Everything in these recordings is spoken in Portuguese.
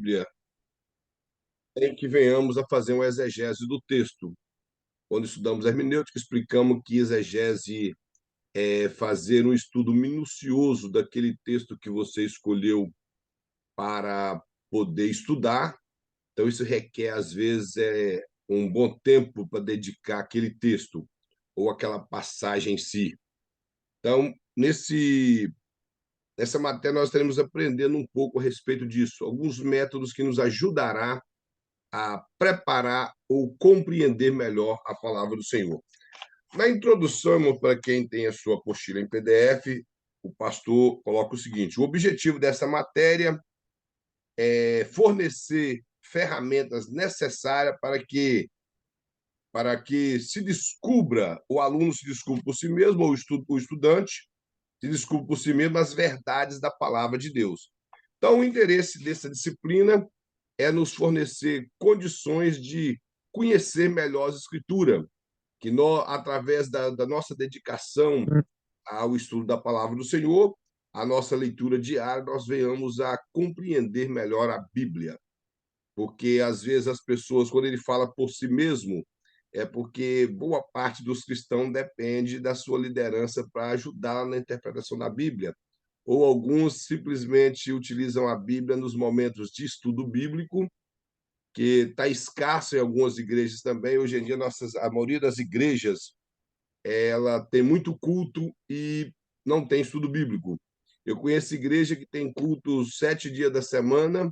Bíblia em que venhamos a fazer uma exegese do texto. Quando estudamos hermenêutica, explicamos que exegese é fazer um estudo minucioso daquele texto que você escolheu para poder estudar. Então, isso requer, às vezes, um bom tempo para dedicar aquele texto ou aquela passagem em si. Então, nessa matéria, nós estaremos aprendendo um pouco a respeito disso, alguns métodos que nos ajudará a preparar ou compreender melhor a palavra do Senhor. Na introdução, irmão, para quem tem a sua apostila em PDF, o pastor coloca o seguinte: o objetivo dessa matéria é fornecer ferramentas necessárias para que se descubra, o aluno se descubra por si mesmo, ou o estudante se descubra por si mesmo as verdades da palavra de Deus. Então, o interesse dessa disciplina é nos fornecer condições de conhecer melhor as Escrituras, que nós, através da nossa dedicação ao estudo da palavra do Senhor, a nossa leitura diária, nós venhamos a compreender melhor a Bíblia. Porque, às vezes, as pessoas, quando ele fala por si mesmo, é porque boa parte dos cristãos depende da sua liderança para ajudar na interpretação da Bíblia. Ou alguns simplesmente utilizam a Bíblia nos momentos de estudo bíblico, que está escasso em algumas igrejas também. Hoje em dia, a maioria das igrejas ela tem muito culto e não tem estudo bíblico. Eu conheço igreja que tem culto 7 dias da semana,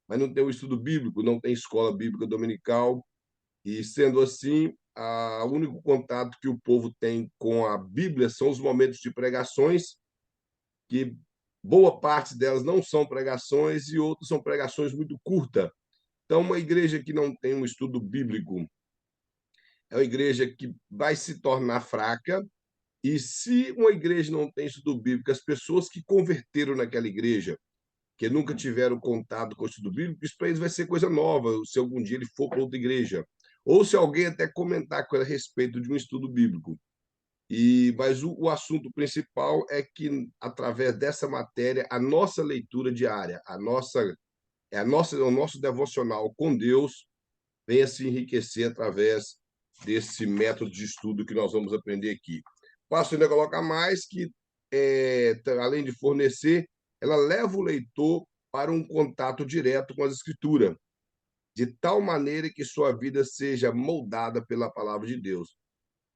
mas não tem o estudo bíblico, não tem escola bíblica dominical. E, sendo assim, o único contato que o povo tem com a Bíblia são os momentos de pregações, que boa parte delas não são pregações e outras são pregações muito curtas. Então, uma igreja que não tem um estudo bíblico é uma igreja que vai se tornar fraca. E se uma igreja não tem estudo bíblico, as pessoas que converteram naquela igreja, que nunca tiveram contato com o estudo bíblico, isso para eles vai ser coisa nova, se algum dia ele for para outra igreja. Ou se alguém até comentar com ele a respeito de um estudo bíblico. Mas o assunto principal é que, através dessa matéria, a nossa leitura diária, o nosso devocional com Deus, venha se enriquecer através desse método de estudo que nós vamos aprender aqui. O pastor ainda coloca mais que, além de fornecer, ela leva o leitor para um contato direto com as Escrituras, de tal maneira que sua vida seja moldada pela palavra de Deus.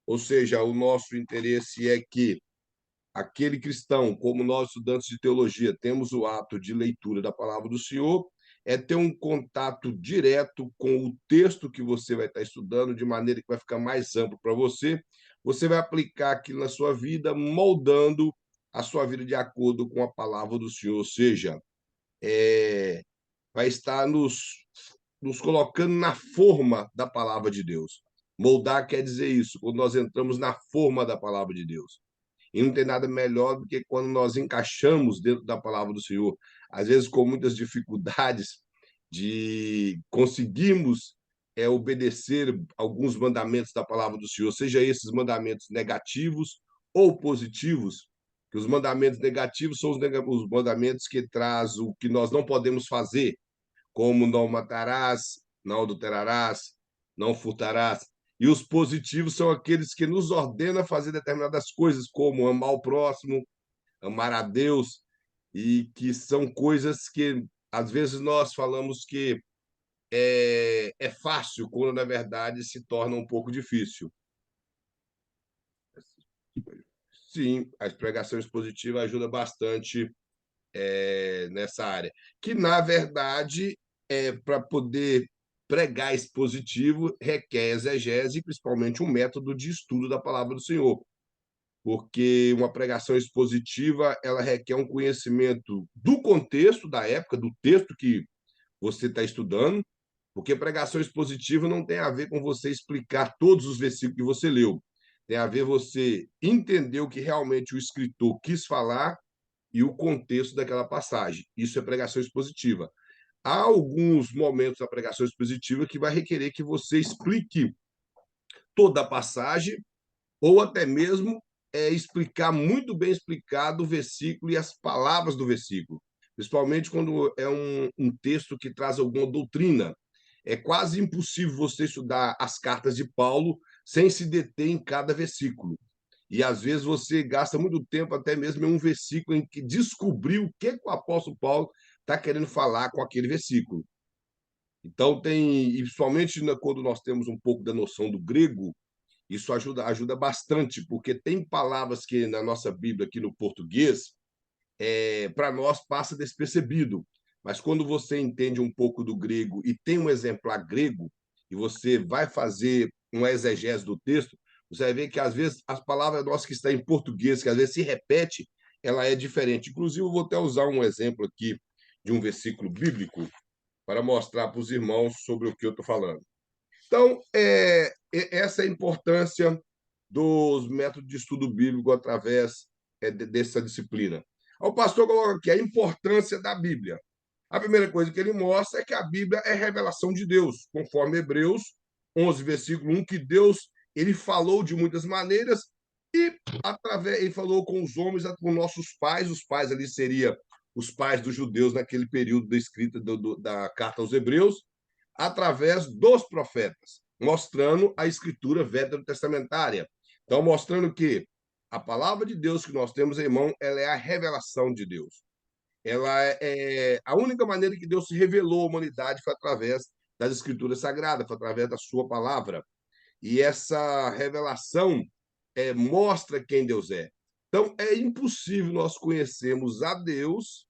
Ou seja, o nosso interesse é que aquele cristão, como nós estudantes de teologia, temos o ato de leitura da palavra do Senhor, é ter um contato direto com o texto que você vai estar estudando, de maneira que vai ficar mais amplo para você. Você vai aplicar aquilo na sua vida, moldando a sua vida de acordo com a palavra do Senhor, ou seja, vai estar nos colocando na forma da palavra de Deus. Moldar quer dizer isso, quando nós entramos na forma da palavra de Deus. E não tem nada melhor do que quando nós encaixamos dentro da palavra do Senhor, às vezes com muitas dificuldades de conseguirmos obedecer alguns mandamentos da palavra do Senhor, seja esses mandamentos negativos ou positivos, que os mandamentos negativos são os mandamentos que traz o que nós não podemos fazer, como não matarás, não adulterarás, não furtarás. E os positivos são aqueles que nos ordenam a fazer determinadas coisas, como amar o próximo, amar a Deus, e que são coisas que, às vezes, nós falamos que é fácil, quando, na verdade, se torna um pouco difícil. Sim, as pregações positivas ajudam bastante nessa área. Que, na verdade, para poder pregar expositivo, requer exegese e, principalmente, um método de estudo da palavra do Senhor. Porque uma pregação expositiva ela requer um conhecimento do contexto da época, do texto que você está estudando, porque pregação expositiva não tem a ver com você explicar todos os versículos que você leu. Tem a ver você entender o que realmente o escritor quis falar e o contexto daquela passagem. Isso é pregação expositiva. Há alguns momentos da pregação expositiva que vai requerer que você explique toda a passagem ou até mesmo explicar muito bem explicado o versículo e as palavras do versículo. principalmente quando é um texto que traz alguma doutrina. É quase impossível você estudar as cartas de Paulo sem se deter em cada versículo. E às vezes você gasta muito tempo, até mesmo em um versículo, em que descobrir o que o apóstolo Paulo está querendo falar com aquele versículo. Então, e principalmente quando nós temos um pouco da noção do grego, isso ajuda bastante, porque tem palavras que na nossa Bíblia, aqui no português, para nós passa despercebido. Mas quando você entende um pouco do grego e tem um exemplar grego, e você vai fazer uma exegese do texto, você vai ver que, às vezes, as palavras nossas que estão em português, que às vezes se repete, ela é diferente. Inclusive, eu vou até usar um exemplo aqui de um versículo bíblico para mostrar para os irmãos sobre o que eu estou falando. Então, essa é a importância dos métodos de estudo bíblico através dessa disciplina. O pastor coloca aqui a importância da Bíblia. A primeira coisa que ele mostra é que a Bíblia é revelação de Deus, conforme Hebreus 11, versículo 1, que Deus ele falou de muitas maneiras e ele falou com os homens, com nossos pais. Os pais ali seriam os pais dos judeus naquele período da escrita da carta aos Hebreus, através dos profetas, mostrando a escritura veterotestamentária. Então, mostrando que a palavra de Deus que nós temos, irmão, ela é a revelação de Deus. Ela é a única maneira que Deus se revelou à humanidade foi através das escrituras sagradas, foi através da sua palavra. E essa revelação mostra quem Deus é. Então, é impossível nós conhecermos a Deus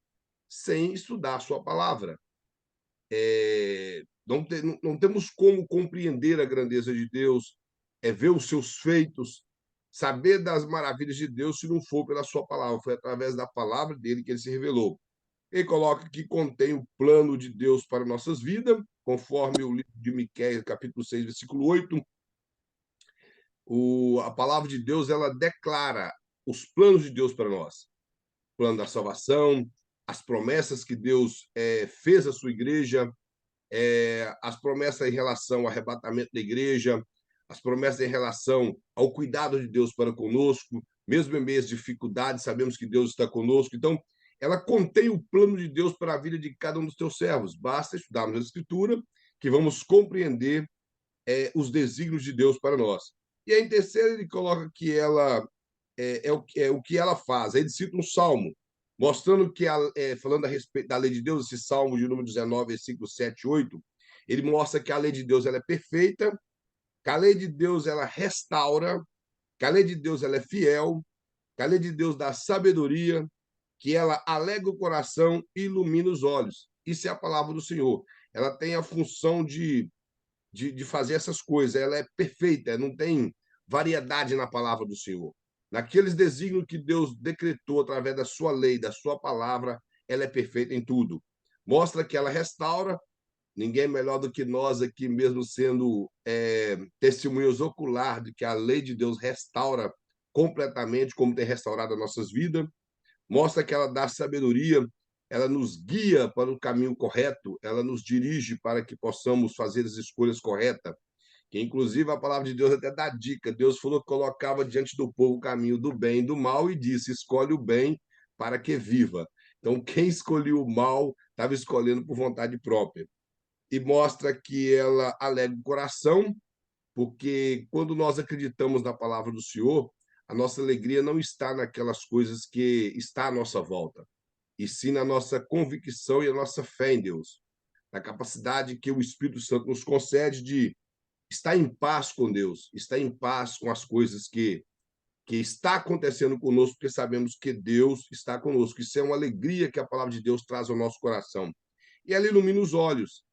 sem estudar a sua palavra. Não temos como compreender a grandeza de Deus, ver os seus feitos, saber das maravilhas de Deus se não for pela sua palavra. Foi através da palavra dele que ele se revelou. Ele coloca que contém o plano de Deus para nossas vidas, conforme o livro de Miqueias, capítulo 6, versículo 8. A palavra de Deus, ela declara os planos de Deus para nós. O plano da salvação, as promessas que Deus fez à sua igreja, as promessas em relação ao arrebatamento da igreja, as promessas em relação ao cuidado de Deus para conosco, mesmo em meio às dificuldades, sabemos que Deus está conosco. Então, ela contém o plano de Deus para a vida de cada um dos teus servos. Basta estudarmos a Escritura, que vamos compreender os desígnios de Deus para nós. E aí, em terceiro, ele coloca que ela o que ela faz. Aí ele cita um salmo, mostrando que, falando a respeito da lei de Deus, esse salmo de número 19, versículo 7 e 8, ele mostra que a lei de Deus ela é perfeita, que a lei de Deus ela restaura, que a lei de Deus ela é fiel, que a lei de Deus dá sabedoria, que ela alegra o coração e ilumina os olhos. Isso é a palavra do Senhor. Ela tem a função de fazer essas coisas. Ela é perfeita, não tem variedade na palavra do Senhor. Naqueles desígnios que Deus decretou através da sua lei, da sua palavra, ela é perfeita em tudo. Mostra que ela restaura. Ninguém é melhor do que nós aqui, mesmo sendo testemunhas ocular de que a lei de Deus restaura completamente, como tem restaurado as nossas vidas. Mostra que ela dá sabedoria, ela nos guia para o caminho correto, ela nos dirige para que possamos fazer as escolhas corretas. Que, inclusive, a palavra de Deus até dá dica. Deus falou que colocava diante do povo o caminho do bem e do mal e disse: escolhe o bem para que viva. Então, quem escolheu o mal estava escolhendo por vontade própria. E mostra que ela alegra o coração, porque quando nós acreditamos na palavra do Senhor, a nossa alegria não está naquelas coisas que está à nossa volta, e sim na nossa convicção e a nossa fé em Deus, na capacidade que o Espírito Santo nos concede de estar em paz com Deus, estar em paz com as coisas que está acontecendo conosco, porque sabemos que Deus está conosco. Isso é uma alegria que a palavra de Deus traz ao nosso coração. E ela ilumina os olhos.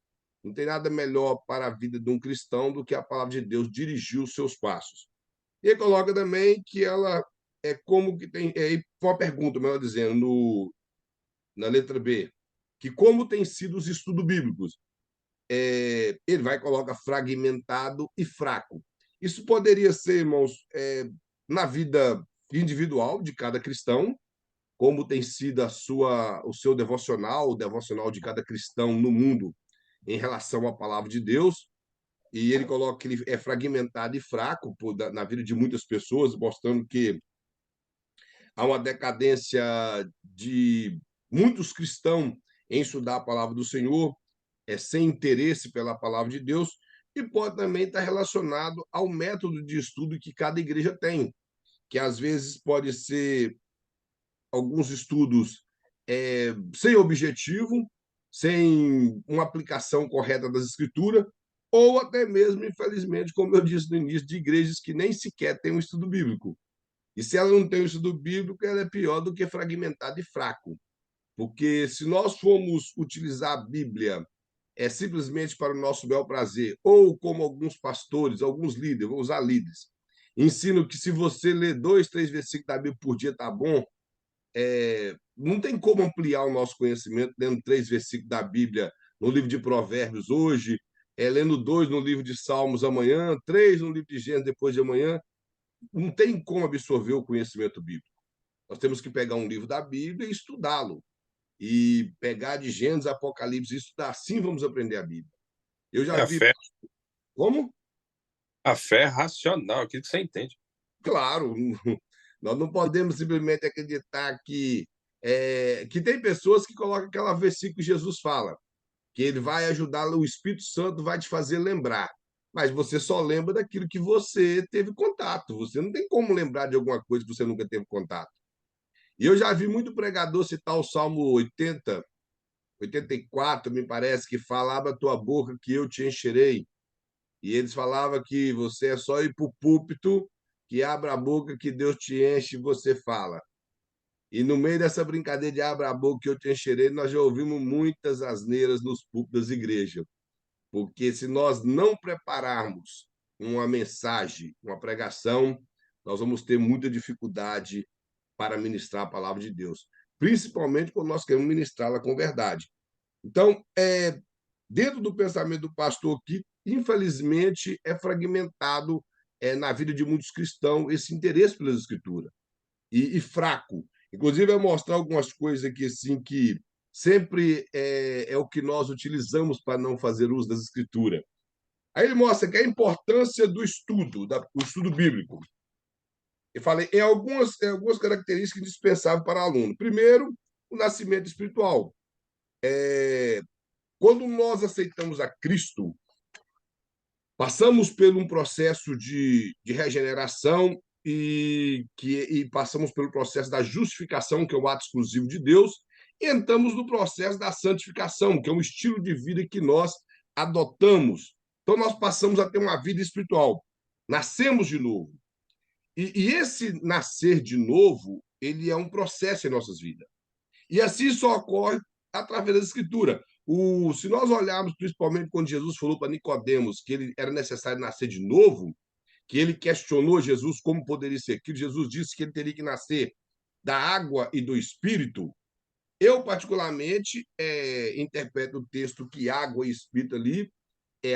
Não tem nada melhor para a vida de um cristão do que a palavra de Deus dirigir os seus passos. E ele coloca também que ela é como que tem. Foi uma pergunta, melhor dizendo, na letra B, que como tem sido os estudos bíblicos. Ele vai colocar fragmentado e fraco. Isso poderia ser, irmãos, na vida individual de cada cristão, como tem sido o seu devocional, o devocional de cada cristão no mundo em relação à palavra de Deus. E ele coloca que ele é fragmentado e fraco na vida de muitas pessoas, mostrando que há uma decadência muitos cristãos em estudar a palavra do Senhor, sem interesse pela palavra de Deus, e pode também estar relacionado ao método de estudo que cada igreja tem, que às vezes pode ser alguns estudos sem objetivo, sem uma aplicação correta das escrituras, ou até mesmo, infelizmente, como eu disse no início, de igrejas que nem sequer têm um estudo bíblico. E se ela não tem um estudo bíblico, ela é pior do que fragmentada e fraco. Porque se nós formos utilizar a Bíblia simplesmente para o nosso bel prazer, ou como alguns pastores, alguns líderes, vou usar líderes, ensinam que se você ler 2, 3 versículos da Bíblia por dia, tá bom. Não tem como ampliar o nosso conhecimento lendo 3 versículos da Bíblia no livro de Provérbios hoje, lendo 2 no livro de Salmos amanhã, 3 no livro de Gênesis depois de amanhã. Não tem como absorver o conhecimento bíblico. Nós temos que pegar um livro da Bíblia e estudá-lo. E pegar de Gênesis, Apocalipse e estudar. Assim vamos aprender a Bíblia. Eu já É vi. Como? a fé racional, aquilo que você entende. Claro, nós não podemos simplesmente acreditar que tem pessoas que colocam aquela versículo que Jesus fala, que ele vai ajudar, o Espírito Santo vai te fazer lembrar. Mas você só lembra daquilo que você teve contato. Você não tem como lembrar de alguma coisa que você nunca teve contato. E eu já vi muito pregador citar o Salmo 80, 84, me parece, que fala: abra a tua boca que eu te encherei. E eles falavam que você é só ir para o púlpito, que abra a boca que Deus te enche e você fala. E no meio dessa brincadeira de abra a boca que eu te encherei, nós já ouvimos muitas asneiras nos púlpitos das igrejas. Porque se nós não prepararmos uma mensagem, uma pregação, nós vamos ter muita dificuldade para ministrar a palavra de Deus, principalmente quando nós queremos ministrá-la com verdade. Então, dentro do pensamento do pastor aqui, infelizmente, é fragmentado na vida de muitos cristãos esse interesse pelas escrituras e fraco. Inclusive, vai mostrar algumas coisas aqui assim que sempre é o que nós utilizamos para não fazer uso das escrituras. Aí ele mostra que a importância do estudo, do estudo bíblico. Eu falei em algumas características indispensáveis para aluno. Primeiro, o nascimento espiritual. Quando nós aceitamos a Cristo, passamos por um processo de regeneração e passamos pelo processo da justificação, que é o ato exclusivo de Deus, e entramos no processo da santificação, que é um estilo de vida que nós adotamos. Então, nós passamos a ter uma vida espiritual. Nascemos de novo. E esse nascer de novo, ele é um processo em nossas vidas. E assim só ocorre através da Escritura. Se nós olharmos principalmente quando Jesus falou para Nicodemos que ele era necessário nascer de novo, que ele questionou Jesus como poderia ser aquilo, Jesus disse que ele teria que nascer da água e do Espírito. Eu, particularmente, interpreto o texto que água e Espírito ali,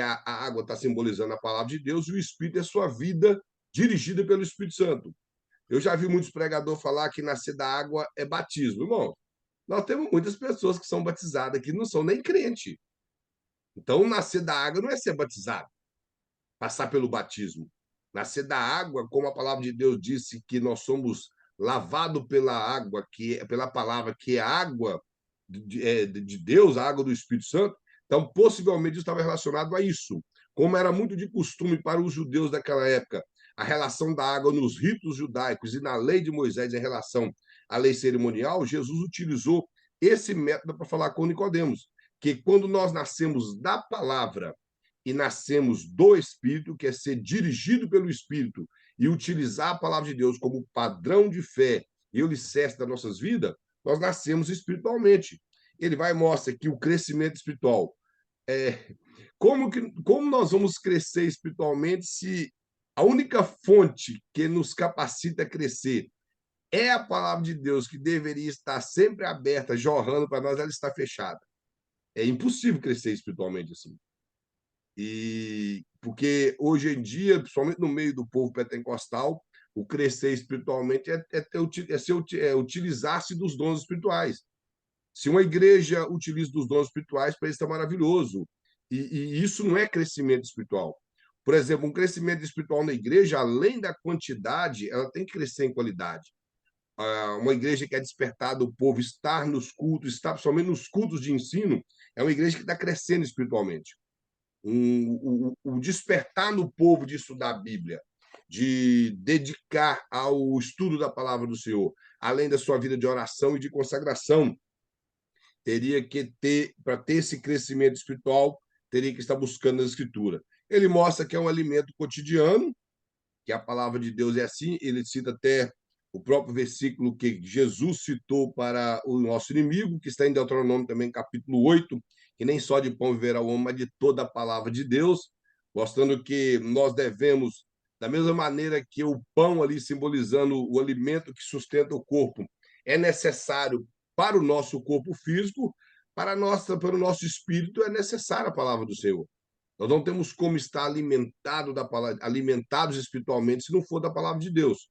a água está simbolizando a palavra de Deus e o Espírito é sua vida dirigida pelo Espírito Santo. Eu já vi muitos pregadores falar que nascer da água é batismo. Irmão, nós temos muitas pessoas que são batizadas que não são nem crente. Então, nascer da água não é ser batizado, passar pelo batismo. Nascer da água, como a palavra de Deus disse que nós somos lavados pela água, pela palavra que é a água de Deus, a água do Espírito Santo. Então, possivelmente, isso estava relacionado a isso. Como era muito de costume para os judeus daquela época, a relação da água nos ritos judaicos e na lei de Moisés em relação à lei cerimonial, Jesus utilizou esse método para falar com Nicodemos, que quando nós nascemos da palavra e nascemos do Espírito, que é ser dirigido pelo Espírito e utilizar a palavra de Deus como padrão de fé e o alicerce das nossas vidas, nós nascemos espiritualmente. Ele vai e mostra que o crescimento espiritual como nós vamos crescer espiritualmente se a única fonte que nos capacita a crescer é a palavra de Deus, que deveria estar sempre aberta, jorrando para nós, ela está fechada. É impossível crescer espiritualmente assim. E porque hoje em dia, principalmente no meio do povo pentecostal, o crescer espiritualmente utilizar-se dos dons espirituais. Se uma igreja utiliza dos dons espirituais, para isso está maravilhoso. E isso não é crescimento espiritual. Por exemplo, um crescimento espiritual na igreja, além da quantidade, ela tem que crescer em qualidade. uma igreja que é despertada o povo estar nos cultos, estar principalmente nos cultos de ensino, é uma igreja que está crescendo espiritualmente. O despertar no povo de estudar a Bíblia, de dedicar ao estudo da palavra do Senhor, além da sua vida de oração e de consagração, teria que ter, para ter esse crescimento espiritual, teria que estar buscando a Escritura. Ele mostra que é um alimento cotidiano, que a palavra de Deus é assim, ele cita até o próprio versículo que Jesus citou para o nosso inimigo, que está em Deuteronômio também, capítulo 8, que nem só de pão viverá o homem, mas de toda a palavra de Deus, mostrando que nós devemos, da mesma maneira que o pão ali simbolizando o alimento que sustenta o corpo, é necessário para o nosso corpo físico, para o nosso espírito é necessária a palavra do Senhor. Nós não temos como estar alimentados espiritualmente se não for da palavra de Deus.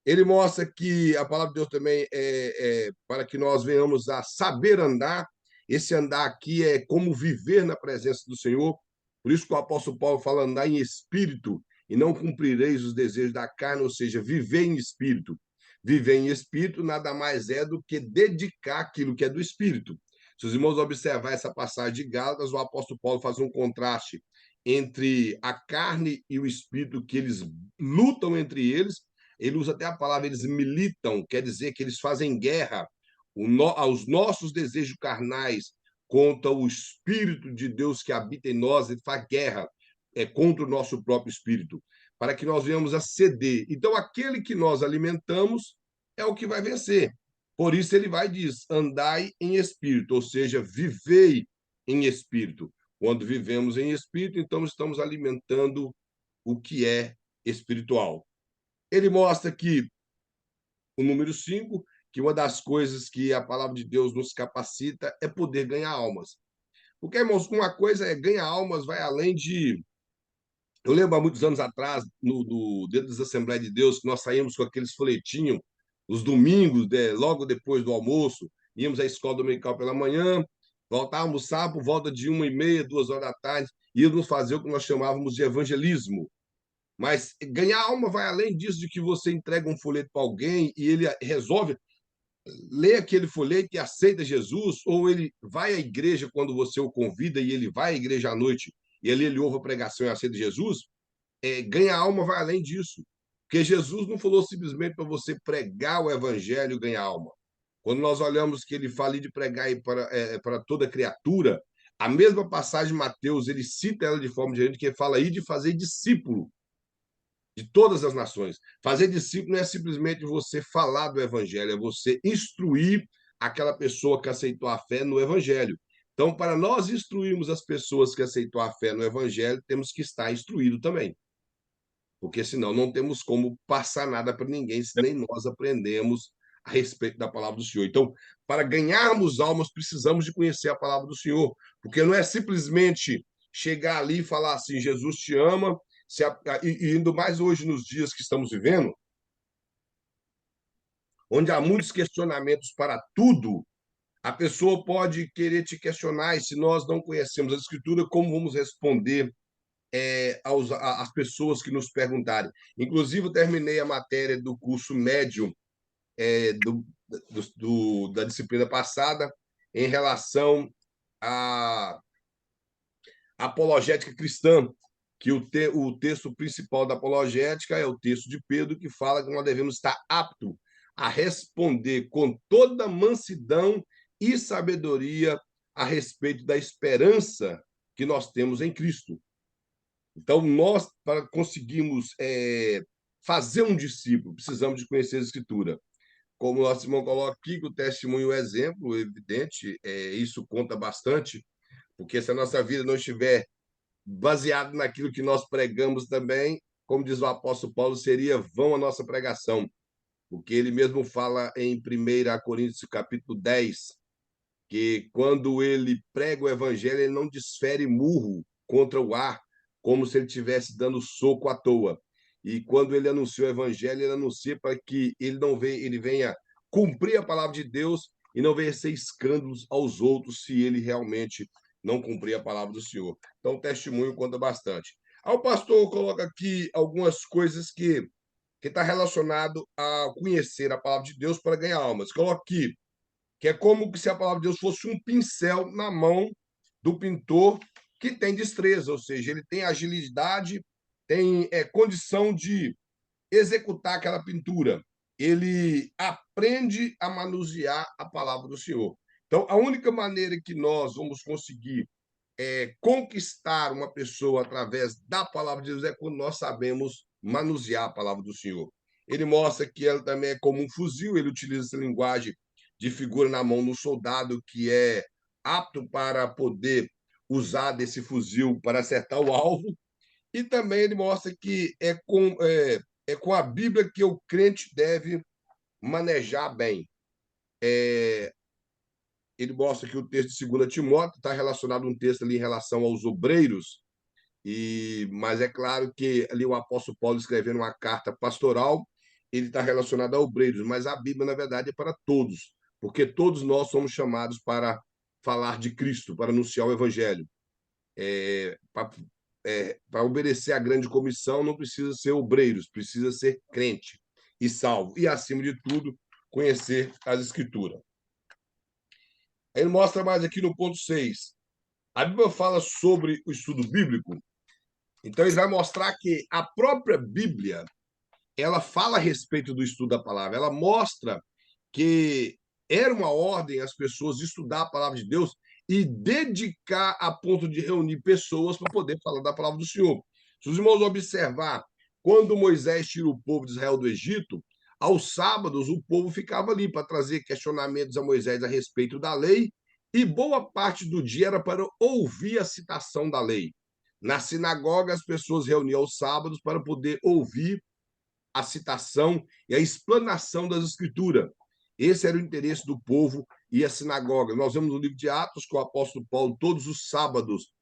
Ele mostra que a palavra de Deus também é para que nós venhamos a saber andar. Esse andar aqui é como viver na presença do Senhor. Por isso que o apóstolo Paulo fala andar em espírito e não cumprireis os desejos da carne, ou seja, viver em espírito. Viver em espírito nada mais é do que dedicar aquilo que é do espírito. Se os irmãos observar essa passagem de Gálatas, o apóstolo Paulo faz um contraste entre a carne e o espírito, que eles lutam entre eles. Ele usa até a palavra, eles militam, quer dizer que eles fazem guerra aos nossos desejos carnais contra o Espírito de Deus que habita em nós, ele faz guerra contra o nosso próprio espírito, para que nós venhamos a ceder. Então, aquele que nós alimentamos é o que vai vencer. Por isso, ele vai diz: andai em espírito, ou seja, vivei em espírito. Quando vivemos em espírito, então estamos alimentando o que é espiritual. Ele mostra que o número 5, que uma das coisas que a palavra de Deus nos capacita é poder ganhar almas. Porque, irmãos, uma coisa é ganhar almas, vai além de. Eu lembro há muitos anos atrás, dentro das Assembleias de Deus, que nós saímos com aqueles folhetinhos, os domingos, logo depois do almoço, íamos à escola dominical pela manhã, voltávamos sábado, por volta de 1h30, 2 horas da tarde, íamos fazer o que nós chamávamos de evangelismo. Mas ganhar alma vai além disso, de que você entrega um folheto para alguém e ele resolve ler aquele folheto e aceita Jesus, ou ele vai à igreja quando você o convida e ele vai à igreja à noite e ali ele ouve a pregação e aceita Jesus. Ganhar alma vai além disso. Porque Jesus não falou simplesmente para você pregar o evangelho e ganhar alma. Quando nós olhamos que ele fala de pregar para toda criatura, a mesma passagem de Mateus, ele cita ela de forma diferente, que ele fala aí de fazer discípulo de todas as nações. Fazer discípulo não é simplesmente você falar do evangelho, é você instruir aquela pessoa que aceitou a fé no evangelho. Então, para nós instruirmos as pessoas que aceitou a fé no evangelho, temos que estar instruído também. Porque senão não temos como passar nada para ninguém, se nem nós aprendemos a respeito da palavra do Senhor. Então, para ganharmos almas, precisamos de conhecer a palavra do Senhor, porque não é simplesmente chegar ali e falar assim, Jesus te ama, e indo mais hoje nos dias que estamos vivendo, onde há muitos questionamentos para tudo, a pessoa pode querer te questionar, e se nós não conhecemos a Escritura, como vamos responder às pessoas que nos perguntarem? Inclusive, eu terminei a matéria do curso médio da disciplina passada em relação à apologética cristã, que o texto principal da apologética é o texto de Pedro, que fala que nós devemos estar aptos a responder com toda mansidão e sabedoria a respeito da esperança que nós temos em Cristo. Então, nós, para conseguirmos fazer um discípulo, precisamos de conhecer a Escritura. Como o nosso irmão coloca aqui, que o testemunho é um exemplo evidente, isso conta bastante, porque se a nossa vida não estiver baseada naquilo que nós pregamos também, como diz o apóstolo Paulo, seria vão a nossa pregação, porque ele mesmo fala em 1 Coríntios capítulo 10, que quando ele prega o evangelho, ele não desfere murro contra o ar, como se ele estivesse dando soco à toa. E quando ele anuncia o evangelho, ele anuncia para que ele venha cumprir a palavra de Deus e não venha ser escândalos aos outros se ele realmente não cumprir a palavra do Senhor. Então, o testemunho conta bastante. Aí o pastor coloca aqui algumas coisas que que está relacionado a conhecer a palavra de Deus para ganhar almas. Coloque aqui, que é como se a palavra de Deus fosse um pincel na mão do pintor que tem destreza, ou seja, ele tem agilidade, tem condição de executar aquela pintura. Ele aprende a manusear a palavra do Senhor. Então, a única maneira que nós vamos conseguir conquistar uma pessoa através da palavra de Deus é quando nós sabemos manusear a palavra do Senhor. Ele mostra que ela também é como um fuzil, ele utiliza essa linguagem de figura na mão do soldado que é apto para poder usar desse fuzil para acertar o alvo. E também ele mostra que é com a Bíblia que o crente deve manejar bem. Ele mostra que o texto de 2 Timóteo está relacionado a um texto ali em relação aos obreiros, mas é claro que ali o apóstolo Paulo escrevendo uma carta pastoral, ele está relacionado a obreiros, mas a Bíblia, na verdade, é para todos, porque todos nós somos chamados para falar de Cristo, para anunciar o Evangelho. Para obedecer à grande comissão, não precisa ser obreiros, precisa ser crente e salvo. E, acima de tudo, conhecer as Escrituras. Ele mostra mais aqui no ponto 6. A Bíblia fala sobre o estudo bíblico, então ele vai mostrar que a própria Bíblia, ela fala a respeito do estudo da palavra, ela mostra que era uma ordem as pessoas estudar a palavra de Deus e dedicar a ponto de reunir pessoas para poder falar da palavra do Senhor. Se os irmãos observar, quando Moisés tira o povo de Israel do Egito, aos sábados o povo ficava ali para trazer questionamentos a Moisés a respeito da lei, e boa parte do dia era para ouvir a citação da lei. Na sinagoga, as pessoas reuniam aos sábados para poder ouvir a citação e a explanação das Escrituras. Esse era o interesse do povo e a sinagoga. Nós vemos no livro de Atos que o apóstolo Paulo, todos os sábados,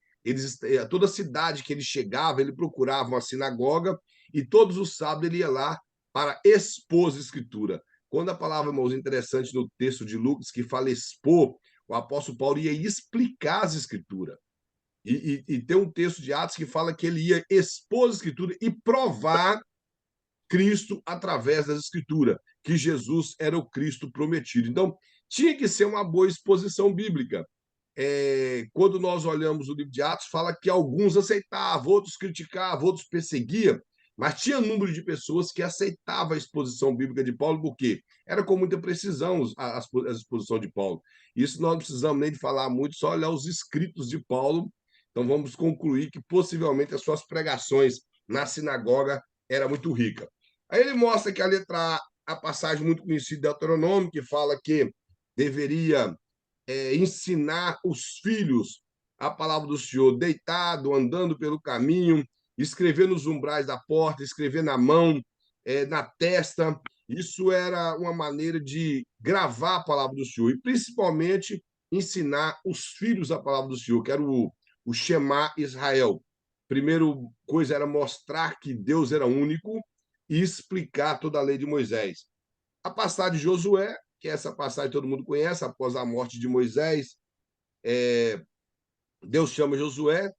toda cidade que ele chegava, ele procurava uma sinagoga e todos os sábados ele ia lá para expor a Escritura. Quando a palavra, irmãos, interessante no texto de Lucas, que fala expor, o apóstolo Paulo ia explicar as Escrituras. E tem um texto de Atos que fala que ele ia expor a Escritura e provar Cristo através das Escrituras, que Jesus era o Cristo prometido. Então, tinha que ser uma boa exposição bíblica. Quando nós olhamos o livro de Atos, fala que alguns aceitavam, outros criticavam, outros perseguiam, mas tinha número de pessoas que aceitavam a exposição bíblica de Paulo, porque era com muita precisão a exposição de Paulo. Isso nós não precisamos nem de falar muito, só olhar os escritos de Paulo. Então, vamos concluir que possivelmente as suas pregações na sinagoga era muito rica. Aí ele mostra que a letra A, a passagem muito conhecida de Deuteronômio, que fala que deveria ensinar os filhos a palavra do Senhor, deitado, andando pelo caminho, escrever nos umbrais da porta, escrever na mão, na testa. Isso era uma maneira de gravar a palavra do Senhor e, principalmente, ensinar os filhos a palavra do Senhor, que era o Shema Israel. Primeiro coisa era mostrar que Deus era único e explicar toda a lei de Moisés. A passagem de Josué, que essa passagem todo mundo conhece, após a morte de Moisés, Deus chama Josué,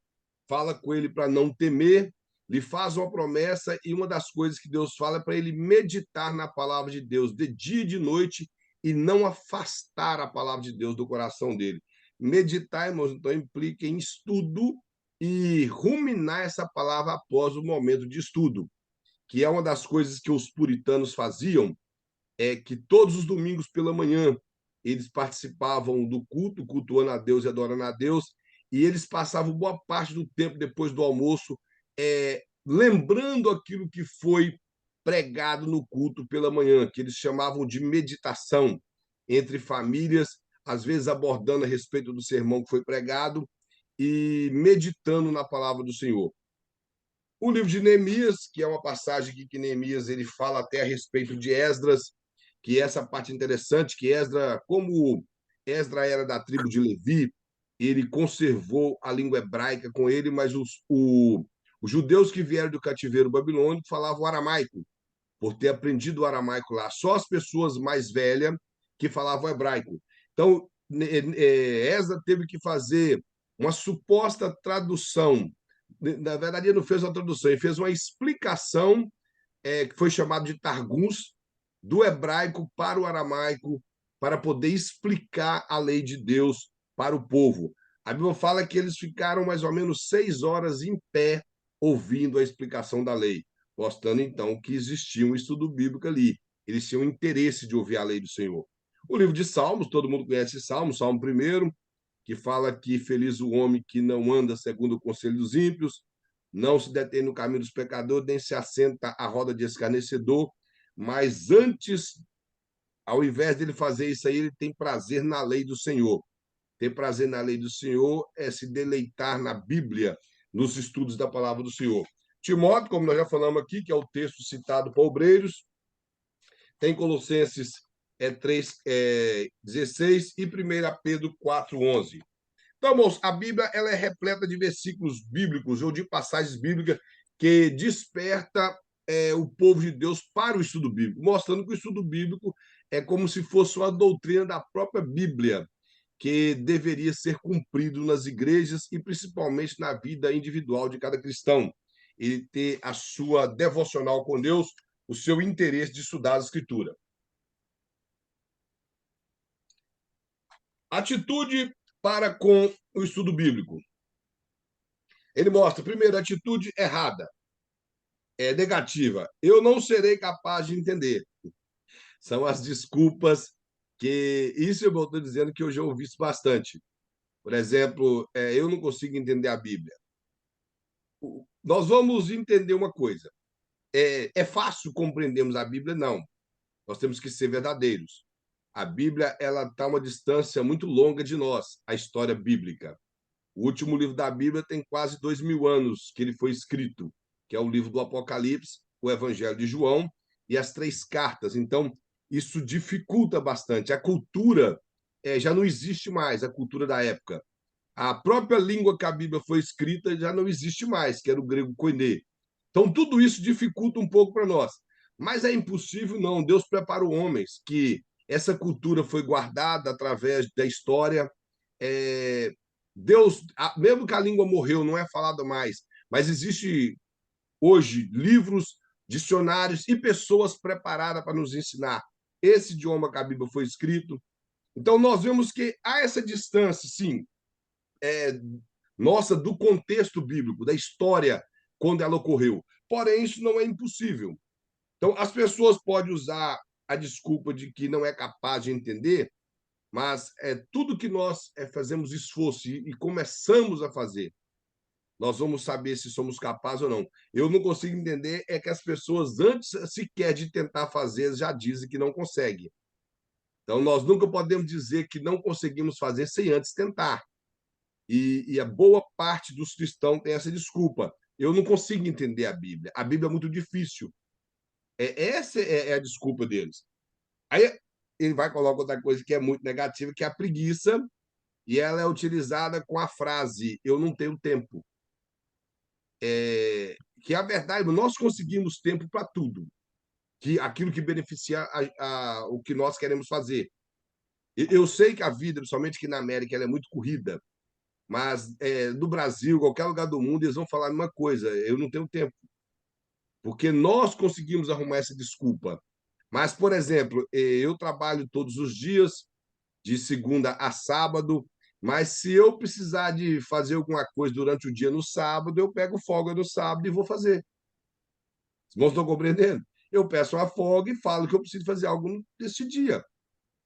fala com ele para não temer, lhe faz uma promessa, e uma das coisas que Deus fala é para ele meditar na palavra de Deus de dia e de noite e não afastar a palavra de Deus do coração dele. Meditar, irmãos, então implica em estudo e ruminar essa palavra após o momento de estudo, que é uma das coisas que os puritanos faziam, que todos os domingos pela manhã eles participavam do culto, cultuando a Deus e adorando a Deus, e eles passavam boa parte do tempo depois do almoço lembrando aquilo que foi pregado no culto pela manhã, que eles chamavam de meditação entre famílias, às vezes abordando a respeito do sermão que foi pregado e meditando na palavra do Senhor. O livro de Neemias, que é uma passagem que Neemias ele fala até a respeito de Esdras, que é essa parte interessante, que Esdras, como Esdras era da tribo de Levi, ele conservou a língua hebraica com ele, mas os judeus que vieram do cativeiro babilônico falavam aramaico, por ter aprendido o aramaico lá. Só as pessoas mais velhas que falavam hebraico. Então, Esdras teve que fazer uma suposta tradução. Na verdade, ele não fez uma tradução, ele fez uma explicação que foi chamado de Targums, do hebraico para o aramaico, para poder explicar a lei de Deus para o povo. A Bíblia fala que eles ficaram mais ou menos 6 horas em pé ouvindo a explicação da lei, mostrando então que existia um estudo bíblico ali. Eles tinham interesse de ouvir a lei do Senhor. O livro de Salmos, todo mundo conhece Salmo 1, que fala que feliz o homem que não anda segundo o conselho dos ímpios, não se detém no caminho dos pecadores, nem se assenta à roda de escarnecedor, mas antes, ao invés dele fazer isso aí, ele tem prazer na lei do Senhor. Ter prazer na lei do Senhor é se deleitar na Bíblia, nos estudos da palavra do Senhor. Timóteo, como nós já falamos aqui, que é o texto citado por Obreiros, tem Colossenses 3:16 e 1 Pedro 4:11. Então, irmãos, a Bíblia ela é repleta de versículos bíblicos ou de passagens bíblicas que desperta o povo de Deus para o estudo bíblico, mostrando que o estudo bíblico é como se fosse uma doutrina da própria Bíblia, que deveria ser cumprido nas igrejas e principalmente na vida individual de cada cristão. Ele ter a sua devocional com Deus, o seu interesse de estudar a Escritura. Atitude para com o estudo bíblico. Ele mostra, primeiro, atitude errada, negativa. Eu não serei capaz de entender. São as desculpas que... Isso eu estou dizendo que eu já ouvi isso bastante. Por exemplo, eu não consigo entender a Bíblia. Nós vamos entender uma coisa. É fácil compreendermos a Bíblia? Não. Nós temos que ser verdadeiros. A Bíblia ela está a uma distância muito longa de nós, a história bíblica. O último livro da Bíblia tem quase 2.000 anos que ele foi escrito, que é o livro do Apocalipse, o Evangelho de João e as 3 cartas. Então, isso dificulta bastante. A cultura já não existe mais, a cultura da época. A própria língua que a Bíblia foi escrita já não existe mais, que era o grego koiné. Então, tudo isso dificulta um pouco para nós. Mas é impossível, não. Deus preparou homens que essa cultura foi guardada através da história. É, Deus, mesmo que a língua morreu, não é falada mais, mas existe hoje livros, dicionários e pessoas preparadas para nos ensinar esse idioma que a Bíblia foi escrito. Então, nós vemos que há essa distância, sim, nossa, do contexto bíblico, da história, quando ela ocorreu. Porém, isso não é impossível. Então, as pessoas podem usar a desculpa de que não é capaz de entender, mas tudo que nós fazemos esforço e começamos a fazer, nós vamos saber se somos capazes ou não. Eu não consigo entender é que as pessoas, antes sequer de tentar fazer, já dizem que não conseguem. Então, nós nunca podemos dizer que não conseguimos fazer sem antes tentar. E a boa parte dos cristãos tem essa desculpa. Eu não consigo entender a Bíblia. A Bíblia é muito difícil. Essa é a desculpa deles. Aí ele vai colocar outra coisa que é muito negativa, que é a preguiça, e ela é utilizada com a frase: eu não tenho tempo. Que é a verdade, nós conseguimos tempo para tudo, que aquilo que beneficia o que nós queremos fazer. Eu sei que a vida, principalmente aqui na América, ela é muito corrida, mas no Brasil, qualquer lugar do mundo, eles vão falar a mesma coisa: eu não tenho tempo, porque nós conseguimos arrumar essa desculpa. Mas, por exemplo, eu trabalho todos os dias, de segunda a sábado, mas se eu precisar de fazer alguma coisa durante o dia no sábado, eu pego folga no sábado e vou fazer. Os irmãos estão compreendendo? Eu peço uma folga e falo que eu preciso fazer algo nesse dia.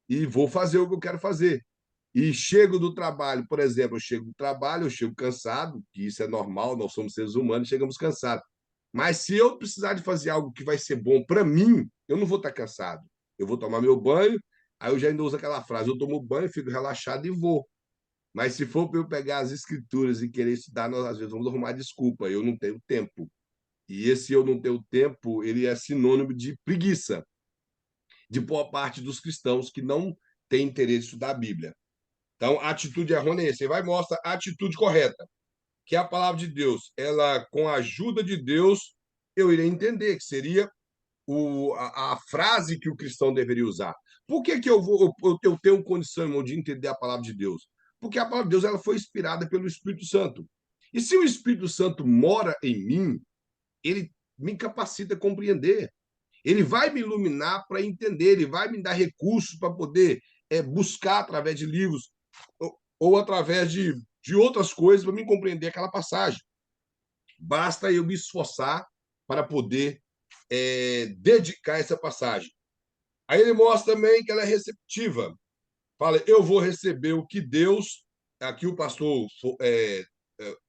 E vou fazer o que eu quero fazer. E chego do trabalho, por exemplo, eu chego do trabalho, eu chego cansado, que isso é normal, nós somos seres humanos, chegamos cansados. Mas se eu precisar de fazer algo que vai ser bom para mim, eu não vou estar cansado. Eu vou tomar meu banho, aí eu já ainda uso aquela frase: eu tomo banho, fico relaxado e vou. Mas se for para eu pegar as escrituras e querer estudar, nós às vezes vamos arrumar desculpa: eu não tenho tempo. E esse eu não tenho tempo, ele é sinônimo de preguiça, de boa parte dos cristãos que não têm interesse em estudar a Bíblia. Então, a atitude errônea é essa. Você vai mostrar a atitude correta, que é a palavra de Deus. Ela, com a ajuda de Deus, eu irei entender, que seria a frase que o cristão deveria usar. Por que, que eu tenho condição, irmão, de entender a palavra de Deus? Porque a palavra de Deus ela foi inspirada pelo Espírito Santo. E se o Espírito Santo mora em mim, ele me capacita a compreender. Ele vai me iluminar para entender, ele vai me dar recursos para poder buscar através de livros ou através de outras coisas para me compreender aquela passagem. Basta eu me esforçar para poder dedicar essa passagem. Aí ele mostra também que ela é receptiva. Fala, eu vou receber o que Deus, aqui o pastor,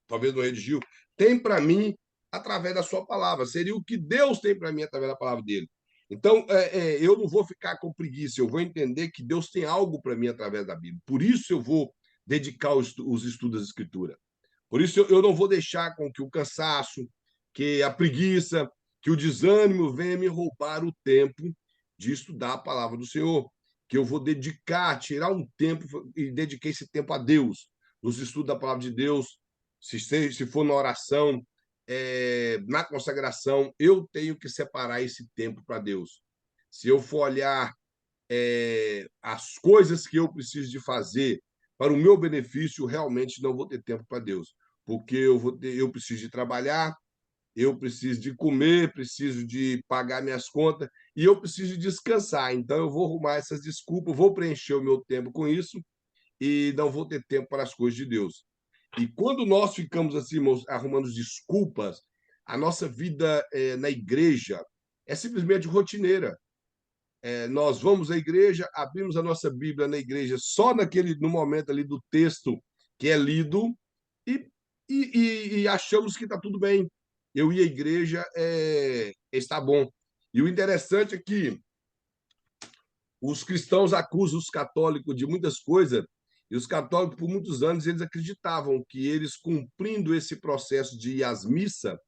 talvez não redigiu, tem para mim através da sua palavra. Seria o que Deus tem para mim através da palavra dele. Então, eu não vou ficar com preguiça, eu vou entender que Deus tem algo para mim através da Bíblia. Por isso eu vou dedicar os estudos da Escritura. Por isso eu não vou deixar com que o cansaço, que a preguiça, que o desânimo venha me roubar o tempo de estudar a palavra do Senhor, que eu vou dedicar, tirar um tempo e dediquei esse tempo a Deus, nos estudos da palavra de Deus, se for na oração, na consagração, eu tenho que separar esse tempo para Deus. Se eu for olhar as coisas que eu preciso de fazer para o meu benefício, realmente não vou ter tempo para Deus, porque eu preciso de trabalhar, eu preciso de comer, preciso de pagar minhas contas e eu preciso de descansar. Então eu vou arrumar essas desculpas, vou preencher o meu tempo com isso e não vou ter tempo para as coisas de Deus. E quando nós ficamos assim, irmãos, arrumando desculpas, a nossa vida na igreja é simplesmente rotineira. Nós vamos à igreja, abrimos a nossa Bíblia na igreja só no momento ali do texto que é lido e, e achamos que está tudo bem. Eu ir à igreja está bom. E o interessante é que os cristãos acusam os católicos de muitas coisas, e os católicos, por muitos anos, eles acreditavam que eles, cumprindo esse processo de ir às missas,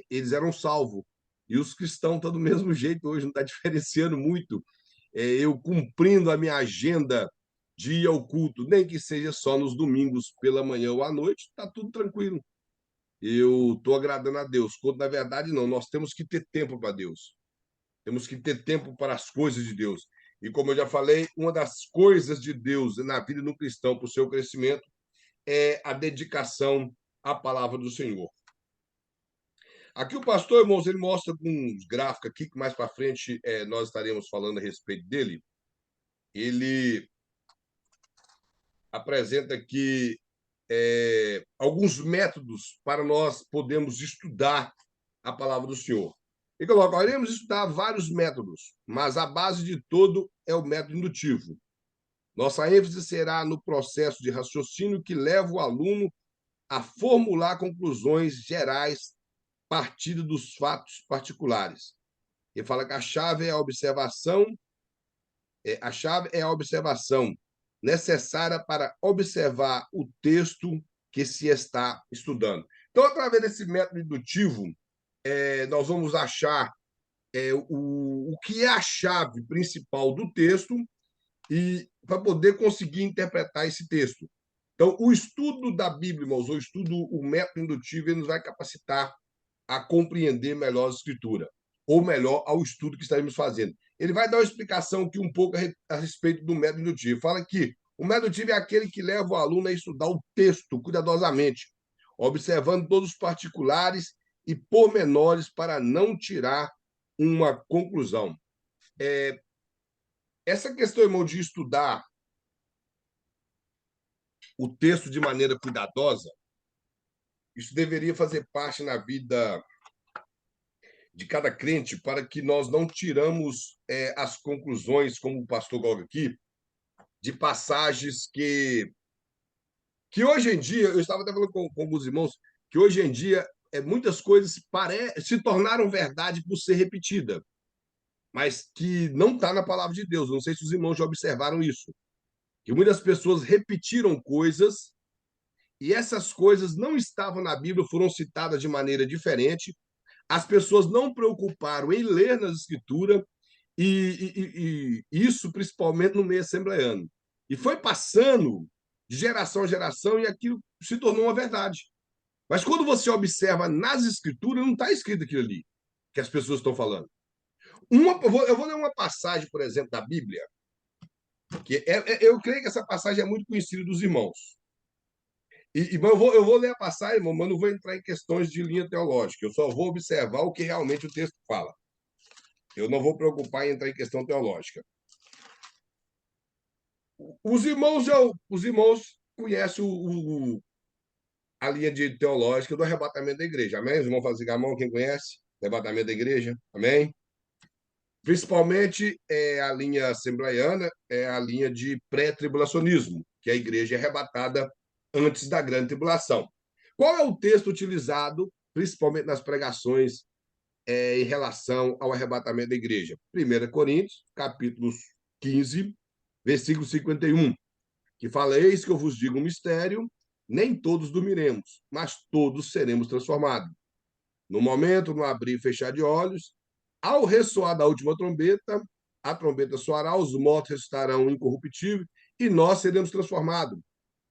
eles eram salvos. E os cristãos estão do mesmo jeito hoje, não está diferenciando muito. Eu cumprindo a minha agenda de ir ao culto, nem que seja só nos domingos pela manhã ou à noite, está tudo tranquilo. Eu estou agradando a Deus, quando na verdade não, nós temos que ter tempo para Deus. Temos que ter tempo para as coisas de Deus. E como eu já falei, uma das coisas de Deus na vida do cristão para o seu crescimento é a dedicação à palavra do Senhor. Aqui o pastor, irmãos, ele mostra com uns gráficos aqui, que mais para frente nós estaremos falando a respeito dele. Ele apresenta aqui alguns métodos para nós podermos estudar a palavra do Senhor. E coloca, iremos estudar vários métodos, mas a base de todo é o método indutivo. Nossa ênfase será no processo de raciocínio que leva o aluno a formular conclusões gerais partindo dos fatos particulares. Ele fala que a chave é a observação necessária para observar o texto que se está estudando. Então, através desse método indutivo, nós vamos achar o que é a chave principal do texto e para poder conseguir interpretar esse texto. Então, o estudo da Bíblia, irmãos, o método indutivo, ele nos vai capacitar a compreender melhor a Escritura, ou melhor, ao estudo que estaremos fazendo. Ele vai dar uma explicação aqui um pouco a respeito do método indutivo. Fala que o método indutivo é aquele que leva o aluno a estudar o texto cuidadosamente, observando todos os particulares e pormenores para não tirar uma conclusão. Essa questão, irmão, de estudar o texto de maneira cuidadosa, isso deveria fazer parte na vida de cada crente para que nós não tiramos as conclusões, como o pastor coloca aqui, de passagens que hoje em dia, eu estava até falando com alguns irmãos, que hoje em dia muitas coisas se tornaram verdade por ser repetida, mas que não está na palavra de Deus. Não sei se os irmãos já observaram isso, que muitas pessoas repetiram coisas e essas coisas não estavam na Bíblia, foram citadas de maneira diferente. As pessoas não preocuparam em ler nas Escrituras, e isso principalmente no meio assembleano. E foi passando de geração a geração e aquilo se tornou uma verdade. Mas quando você observa nas Escrituras, não está escrito aquilo ali que as pessoas estão falando. Eu vou ler uma passagem, por exemplo, da Bíblia, que eu creio que essa passagem é muito conhecida dos irmãos. Mas eu vou ler a passagem, irmão, mas não vou entrar em questões de linha teológica. Eu só vou observar o que realmente o texto fala. Eu não vou preocupar em entrar em questão teológica. Os irmãos conhecem a linha teológica do arrebatamento da igreja. Amém? Os irmãos fazem a mão, quem conhece? Arrebatamento da igreja. Amém? Principalmente a linha assembleiana, é a linha de pré-tribulacionismo, que a igreja é arrebatada antes da grande tribulação. Qual é o texto utilizado, principalmente nas pregações, em relação ao arrebatamento da igreja? 1 Coríntios, capítulo 15, versículo 51, que fala: Eis que eu vos digo um mistério, nem todos dormiremos, mas todos seremos transformados. No momento, no abrir e fechar de olhos, ao ressoar da última trombeta, a trombeta soará, os mortos ressuscitarão incorruptíveis e nós seremos transformados.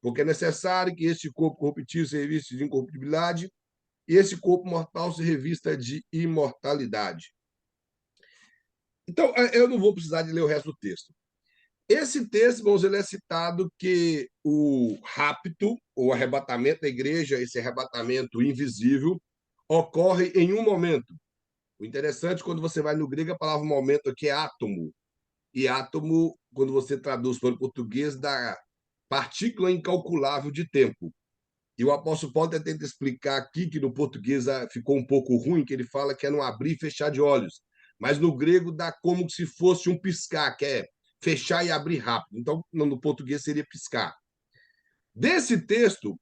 Porque é necessário que este corpo corruptível se revista de incorruptibilidade e esse corpo mortal se revista de imortalidade. Então, eu não vou precisar de ler o resto do texto. Esse texto, irmãos, ele é citado que o rapto, o arrebatamento da igreja, esse arrebatamento invisível, ocorre em um momento. O interessante, quando você vai no grego, a palavra momento aqui é átomo. E átomo, quando você traduz para o português, dá partícula incalculável de tempo. E o apóstolo Paulo tenta explicar aqui que no português ficou um pouco ruim, que ele fala que é no abrir e fechar de olhos. Mas no grego dá como se fosse um piscar, que é fechar e abrir rápido. Então, no português seria piscar. Desse texto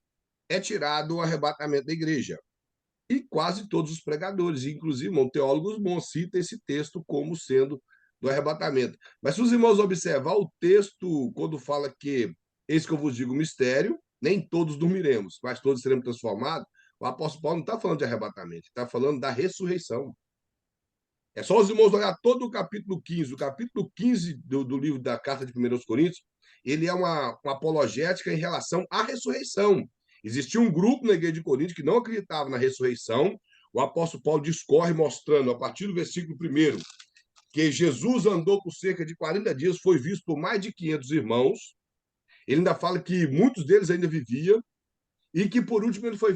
é tirado o arrebatamento da igreja. E quase todos os pregadores, inclusive teólogos bons, citam esse texto como sendo do arrebatamento. Mas se os irmãos observar o texto, quando fala que, eis que eu vos digo mistério, nem todos dormiremos, mas todos seremos transformados, o apóstolo Paulo não está falando de arrebatamento, está falando da ressurreição. É só os irmãos olhar todo o capítulo 15. O capítulo 15 do livro da Carta de 1 Coríntios, ele é uma apologética em relação à ressurreição. Existia um grupo na igreja de Corinto que não acreditava na ressurreição. O apóstolo Paulo discorre mostrando, a partir do versículo 1, que Jesus andou por cerca de 40 dias, foi visto por mais de 500 irmãos. Ele ainda fala que muitos deles ainda viviam e que, por último, ele foi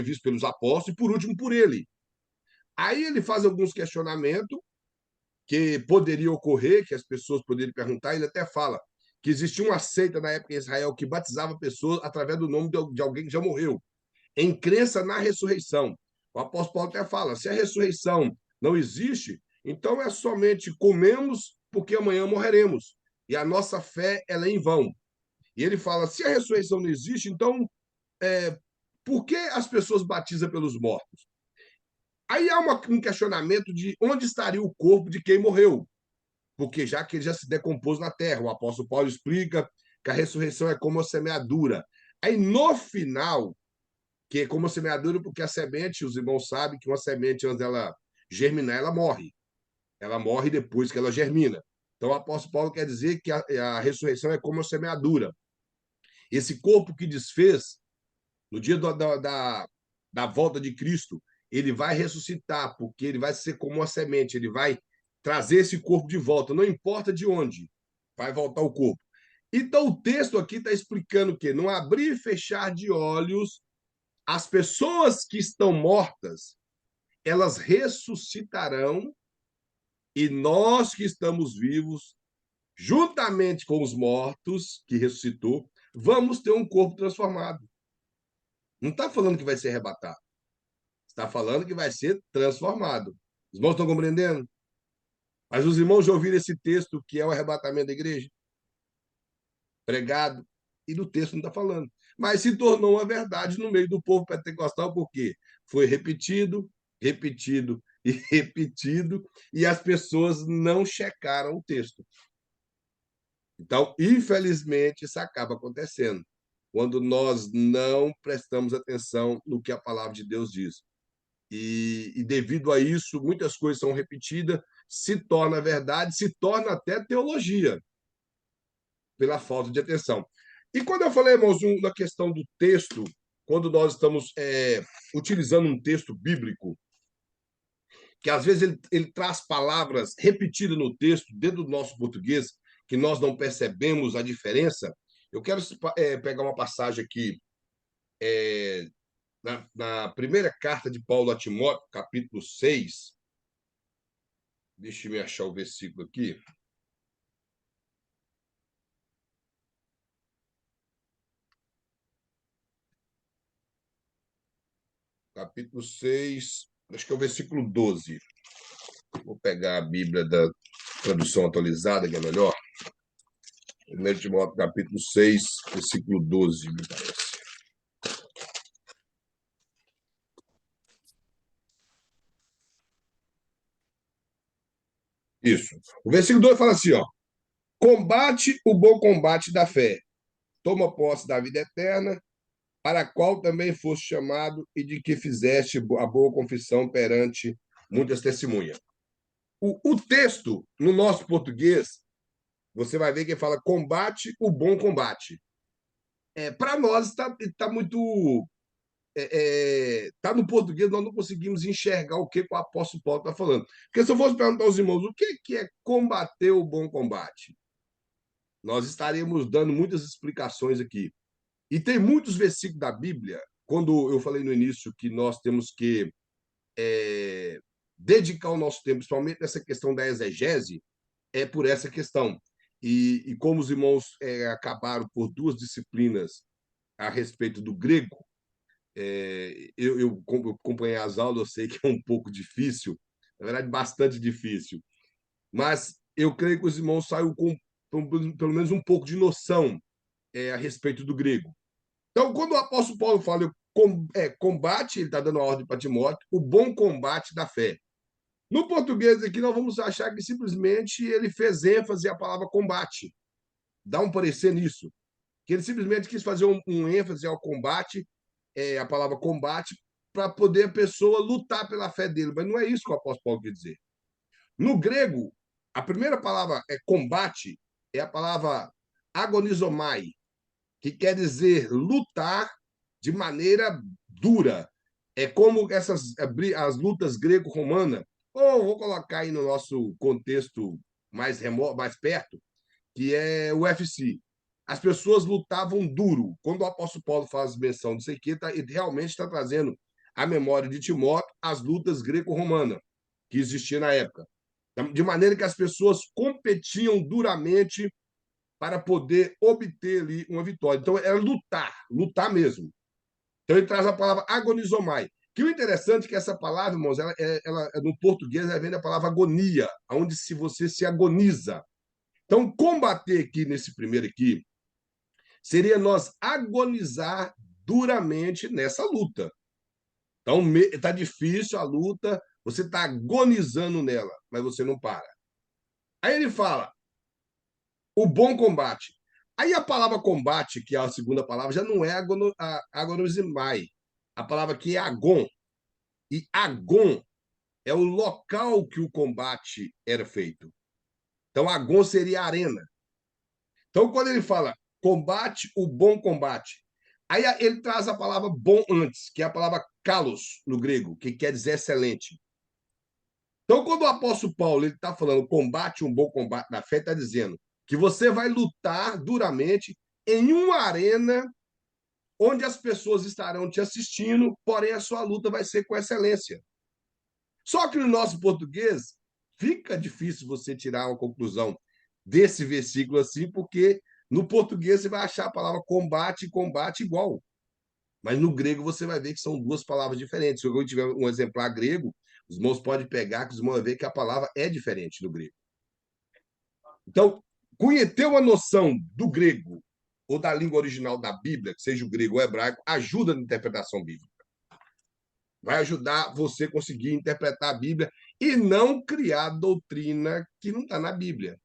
visto pelos apóstolos e, por último, por ele. Aí ele faz alguns questionamentos que poderia ocorrer, que as pessoas poderiam perguntar. Ele até fala que existia uma seita na época em Israel que batizava pessoas através do nome de alguém que já morreu, em crença na ressurreição. O apóstolo Paulo até fala: se a ressurreição não existe, então é somente comemos porque amanhã morreremos. E a nossa fé ela é em vão. E ele fala: se a ressurreição não existe, então por que as pessoas batizam pelos mortos? Aí há um questionamento de onde estaria o corpo de quem morreu, porque já que ele já se decompôs na terra, o apóstolo Paulo explica que a ressurreição é como a semeadura. Aí no final, que é como a semeadura, porque a semente, os irmãos sabem que uma semente, antes dela germinar, ela morre. Ela morre depois que ela germina. Então o apóstolo Paulo quer dizer que a ressurreição é como a semeadura. Esse corpo que desfez, no dia da volta de Cristo, ele vai ressuscitar, porque ele vai ser como uma semente, ele vai trazer esse corpo de volta, não importa de onde, vai voltar o corpo. Então, o texto aqui está explicando que no abrir e fechar de olhos, as pessoas que estão mortas, elas ressuscitarão e nós que estamos vivos, juntamente com os mortos que ressuscitou, vamos ter um corpo transformado. Não está falando que vai ser arrebatado. Está falando que vai ser transformado. Os irmãos estão compreendendo? Mas os irmãos já ouviram esse texto que é o arrebatamento da igreja? Pregado. E do texto não está falando. Mas se tornou uma verdade no meio do povo pentecostal, por quê? Foi repetido, repetido e repetido, e as pessoas não checaram o texto. Então, infelizmente, isso acaba acontecendo quando nós não prestamos atenção no que a palavra de Deus diz. E devido a isso, muitas coisas são repetidas, se torna verdade, se torna até teologia, pela falta de atenção. E quando eu falei, irmãos, na questão do texto, quando nós estamos utilizando um texto bíblico, que às vezes ele traz palavras repetidas no texto, dentro do nosso português, que nós não percebemos a diferença, eu quero pegar uma passagem aqui na primeira carta de Paulo a Timóteo, capítulo 6, deixa eu achar o versículo aqui. Capítulo 6, acho que é o versículo 12. Vou pegar a Bíblia da tradução atualizada, que é melhor. 1 Timóteo, capítulo 6, versículo 12, me parece. Isso. O versículo 2 fala assim, ó: combate o bom combate da fé, toma posse da vida eterna, para a qual também foste chamado e de que fizeste a boa confissão perante muitas testemunhas. O texto, no nosso português, você vai ver que fala combate o bom combate. Para nós está muito. Tá no português, nós não conseguimos enxergar o que o apóstolo Paulo está falando. Porque se eu fosse perguntar aos irmãos o que é combater o bom combate, nós estaríamos dando muitas explicações aqui. E tem muitos versículos da Bíblia, quando eu falei no início que nós temos que dedicar o nosso tempo, principalmente nessa questão da exegese, é por essa questão. E como os irmãos acabaram por duas disciplinas a respeito do grego, eu acompanhei as aulas, eu sei que é um pouco difícil, na verdade, bastante difícil, mas eu creio que os irmãos saíram com pelo menos um pouco de noção a respeito do grego. Então, quando o apóstolo Paulo fala combate, ele está dando a ordem para Timóteo, o bom combate da fé. No português aqui, nós vamos achar que simplesmente ele fez ênfase à palavra combate. Dá um parecer nisso. Que ele simplesmente quis fazer um ênfase ao combate, a palavra combate, para poder a pessoa lutar pela fé dele. Mas não é isso que o apóstolo Paulo quer dizer. No grego, a primeira palavra combate é a palavra agonizomai, que quer dizer lutar de maneira dura. É como as lutas grego-romanas, ou vou colocar aí no nosso contexto mais remoto, mais perto, que é o UFC. As pessoas lutavam duro. Quando o apóstolo Paulo faz menção disso aqui, ele realmente está trazendo à memória de Timóteo as lutas greco-romanas que existiam na época. De maneira que as pessoas competiam duramente para poder obter ali uma vitória. Então, era lutar, lutar mesmo. Então, ele traz a palavra agonizomai. Que o interessante é que essa palavra, irmãos, ela no português, ela vem da palavra agonia, onde se você se agoniza. Então, combater aqui nesse primeiro aqui seria nós agonizar duramente nessa luta. Então, está difícil a luta, você está agonizando nela, mas você não para. Aí ele fala, o bom combate. Aí a palavra combate, que é a segunda palavra, já não é agonizimai. A palavra aqui é agon. E agon é o local que o combate era feito. Então, agon seria a arena. Então, quando ele fala combate o bom combate, aí ele traz a palavra bom antes, que é a palavra kalos no grego, que quer dizer excelente. Então, quando o apóstolo Paulo está falando combate um bom combate na fé, está dizendo que você vai lutar duramente em uma arena onde as pessoas estarão te assistindo, porém a sua luta vai ser com excelência. Só que no nosso português fica difícil você tirar uma conclusão desse versículo assim, porque no português você vai achar a palavra combate e combate igual. Mas no grego você vai ver que são duas palavras diferentes. Se eu tiver um exemplar grego, os irmãos podem pegar, que os irmãos vão ver que a palavra é diferente no grego. Então, conhecer uma noção do grego ou da língua original da Bíblia, que seja o grego ou o hebraico, ajuda na interpretação bíblica. Vai ajudar você a conseguir interpretar a Bíblia e não criar doutrina que não está na Bíblia.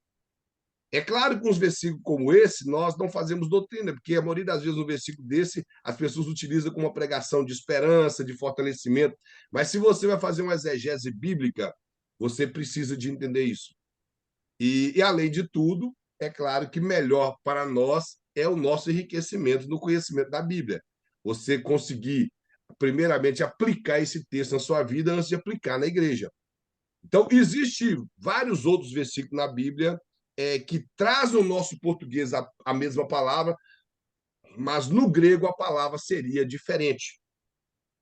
É claro que com uns versículos como esse, nós não fazemos doutrina, porque a maioria das vezes no versículo desse, as pessoas utilizam como uma pregação de esperança, de fortalecimento. Mas se você vai fazer uma exegese bíblica, você precisa de entender isso. E além de tudo, é claro que melhor para nós é o nosso enriquecimento no conhecimento da Bíblia. Você conseguir, primeiramente, aplicar esse texto na sua vida antes de aplicar na igreja. Então, existem vários outros versículos na Bíblia que trazem o nosso português a mesma palavra, mas no grego a palavra seria diferente,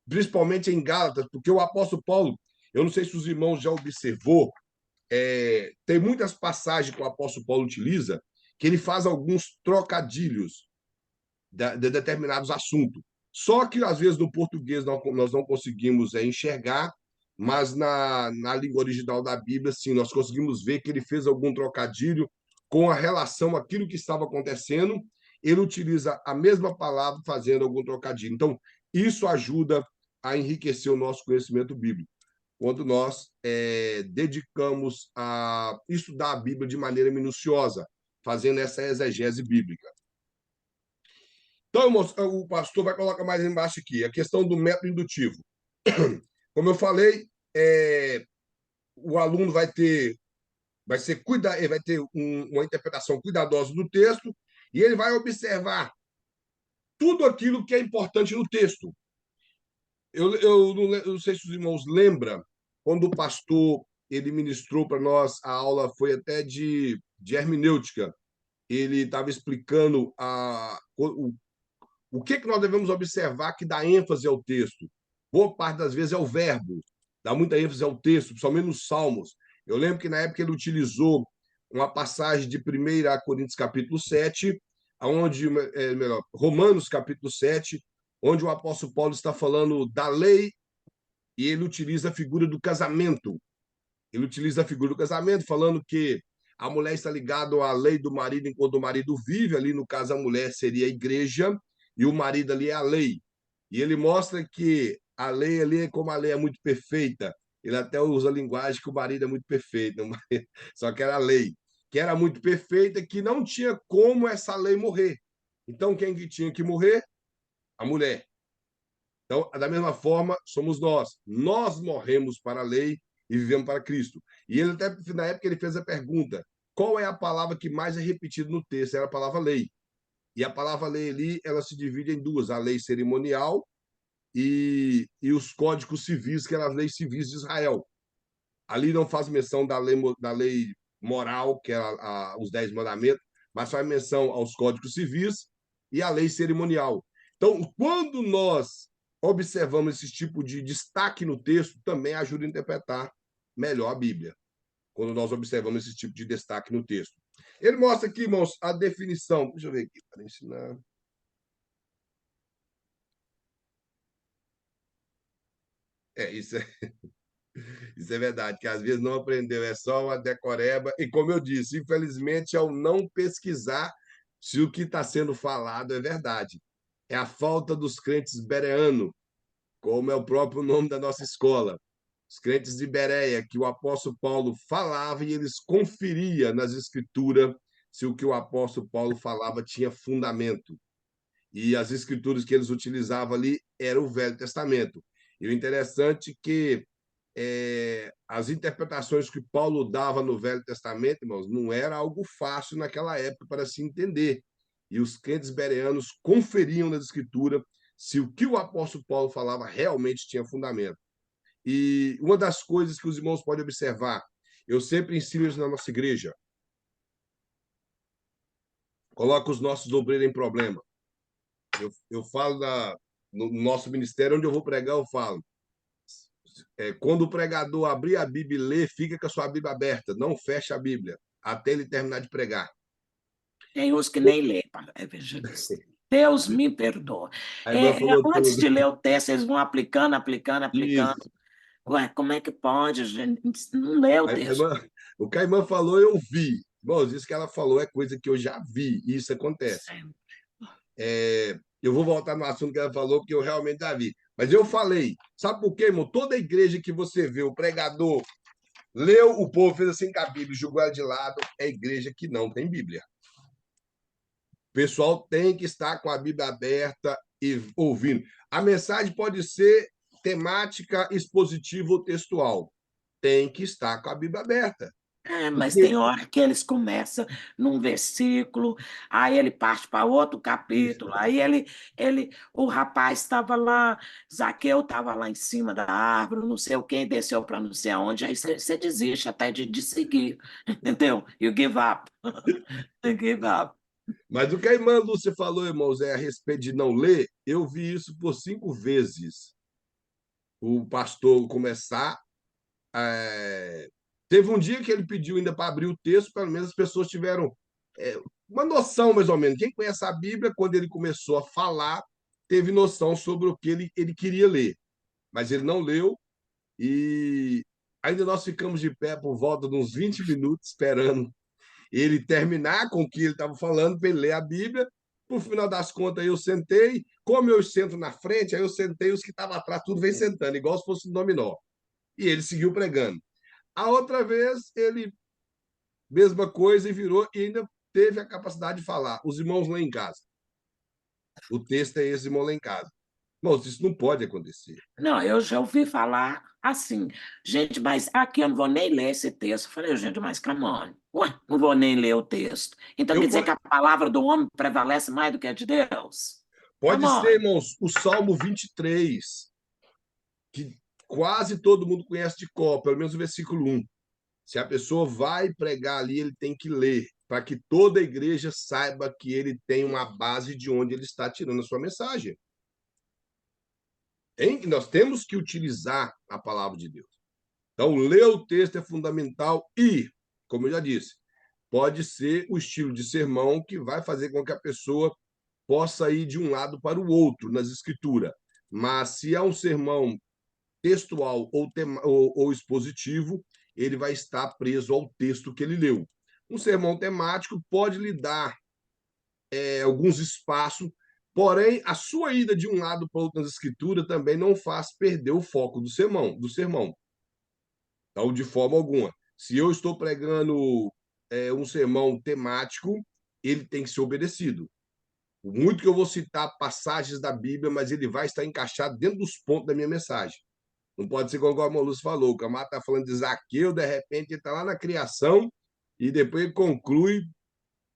principalmente em Gálatas, porque o apóstolo Paulo, eu não sei se os irmãos já observou, tem muitas passagens que o apóstolo Paulo utiliza que ele faz alguns trocadilhos de determinados assuntos. Só que, às vezes, no português nós não conseguimos enxergar, mas na língua original da Bíblia, sim, nós conseguimos ver que ele fez algum trocadilho com a relação àquilo que estava acontecendo. Ele utiliza a mesma palavra fazendo algum trocadilho. Então, isso ajuda a enriquecer o nosso conhecimento bíblico quando nós dedicamos a estudar a Bíblia de maneira minuciosa, fazendo essa exegese bíblica. Então, irmãos, o pastor vai colocar mais embaixo aqui, a questão do método indutivo. Como eu falei, o aluno vai ter uma interpretação cuidadosa do texto e ele vai observar tudo aquilo que é importante no texto. Eu não sei se os irmãos lembram, quando o pastor ele ministrou para nós, a aula foi até de hermenêutica, ele estava explicando o que nós devemos observar que dá ênfase ao texto. Boa parte das vezes é o verbo, dá muita ênfase ao texto, principalmente nos Salmos. Eu lembro que na época ele utilizou uma passagem de 1 Coríntios capítulo 7, onde, melhor, Romanos capítulo 7, onde o apóstolo Paulo está falando da lei e ele utiliza a figura do casamento. Ele utiliza a figura do casamento, falando que a mulher está ligada à lei do marido enquanto o marido vive. Ali, no caso, a mulher seria a igreja e o marido ali é a lei. E ele mostra que a lei ali, como a lei é muito perfeita, ele até usa a linguagem que o marido é muito perfeito, só que era a lei, que era muito perfeita, que não tinha como essa lei morrer. Então, quem que tinha que morrer? A mulher. Então, da mesma forma, somos nós. Nós morremos para a lei e vivemos para Cristo. E ele até, na época, ele fez a pergunta, qual é a palavra que mais é repetida no texto? Era a palavra lei. E a palavra lei ali, ela se divide em duas, a lei cerimonial e os códigos civis, que eram as leis civis de Israel. Ali não faz menção da lei moral, que é os 10 mandamentos, mas faz menção aos códigos civis e à lei cerimonial. Então, quando nós observamos esse tipo de destaque no texto, também ajuda a interpretar melhor a Bíblia, quando nós observamos esse tipo de destaque no texto. Ele mostra aqui, irmãos, a definição. Deixa eu ver aqui, para ensinar. Isso é verdade, que às vezes não aprendeu, é só uma decoreba. E como eu disse, infelizmente, ao não pesquisar se o que está sendo falado é verdade. É a falta dos crentes bereanos, como é o próprio nome da nossa escola. Os crentes de Bereia, que o apóstolo Paulo falava e eles conferiam nas escrituras se o que o apóstolo Paulo falava tinha fundamento. E as escrituras que eles utilizavam ali era o Velho Testamento. E o interessante é que as interpretações que Paulo dava no Velho Testamento, irmãos, não era algo fácil naquela época para se entender. E os crentes bereanos conferiam nas escrituras se o que o apóstolo Paulo falava realmente tinha fundamento. E uma das coisas que os irmãos podem observar, eu sempre ensino isso na nossa igreja, coloca os nossos obreiros em problema. Eu falo no nosso ministério, onde eu vou pregar, eu falo. Quando o pregador abrir a Bíblia e ler, fica com a sua Bíblia aberta, não fecha a Bíblia, até ele terminar de pregar. Tem uns que nem lê, evangelista. Deus me perdoa. A irmã falou Antes tudo. de ler o texto, eles vão aplicando. Isso. Ué, como é que pode, gente? Não lê o texto. O que a irmã falou, eu vi. Irmãos, isso que ela falou é coisa que eu já vi, e isso acontece. Eu vou voltar no assunto que ela falou, porque eu realmente já vi. Mas eu falei, sabe por quê, irmão? Toda igreja que você vê, o pregador leu, o povo fez assim com a Bíblia, jogou ela de lado, é igreja que não tem Bíblia. O pessoal tem que estar com a Bíblia aberta e ouvindo. A mensagem pode ser temática, expositiva ou textual. Tem que estar com a Bíblia aberta. Mas tem hora que eles começam num versículo, aí ele parte para outro capítulo, aí o rapaz estava lá, Zaqueu estava lá em cima da árvore, não sei o quem desceu para não sei aonde, aí você desiste até de seguir, entendeu? You give up. You give up. Mas o que a irmã Lúcia falou, irmãos, a respeito de não ler, eu vi isso por 5 vezes. O pastor começar. Teve um dia que ele pediu ainda para abrir o texto, pelo menos as pessoas tiveram uma noção, mais ou menos. Quem conhece a Bíblia, quando ele começou a falar, teve noção sobre o que ele queria ler. Mas ele não leu e ainda nós ficamos de pé por volta de uns 20 minutos esperando ele terminar com o que ele estava falando para ele ler a Bíblia. No final das contas, eu sentei. Como eu sento na frente, aí eu sentei, os que estavam atrás, tudo vem sentando, igual se fosse um dominó. E ele seguiu pregando. A outra vez, ele, mesma coisa, e virou e ainda teve a capacidade de falar. Os irmãos lá em casa. O texto é esse, irmão lá em casa. Irmãos, isso não pode acontecer. Não, eu já ouvi falar assim, gente, mas aqui eu não vou nem ler esse texto. Eu falei, gente, mas come on. Ué, não vou nem ler o texto. Então Eu, quer dizer que a palavra do homem prevalece mais do que a de Deus? Come pode ser, on. irmãos, o Salmo 23, que quase todo mundo conhece de cor, pelo menos o versículo 1. Se a pessoa vai pregar ali, ele tem que ler, para que toda a igreja saiba que ele tem uma base de onde ele está tirando a sua mensagem. Nós temos que utilizar a palavra de Deus. Então, ler o texto é fundamental e, como eu já disse, pode ser o estilo de sermão que vai fazer com que a pessoa possa ir de um lado para o outro nas escrituras. Mas se é um sermão textual ou expositivo, ele vai estar preso ao texto que ele leu. Um sermão temático pode lhe dar alguns espaços, porém, a sua ida de um lado para o outro nas escrituras também não faz perder o foco do sermão. Então, de forma alguma. Se eu estou pregando um sermão temático, ele tem que ser obedecido. Muito que eu vou citar passagens da Bíblia, mas ele vai estar encaixado dentro dos pontos da minha mensagem. Não pode ser como a Molus falou, o camarada está falando de Zaqueu, de repente ele está lá na criação e depois ele conclui,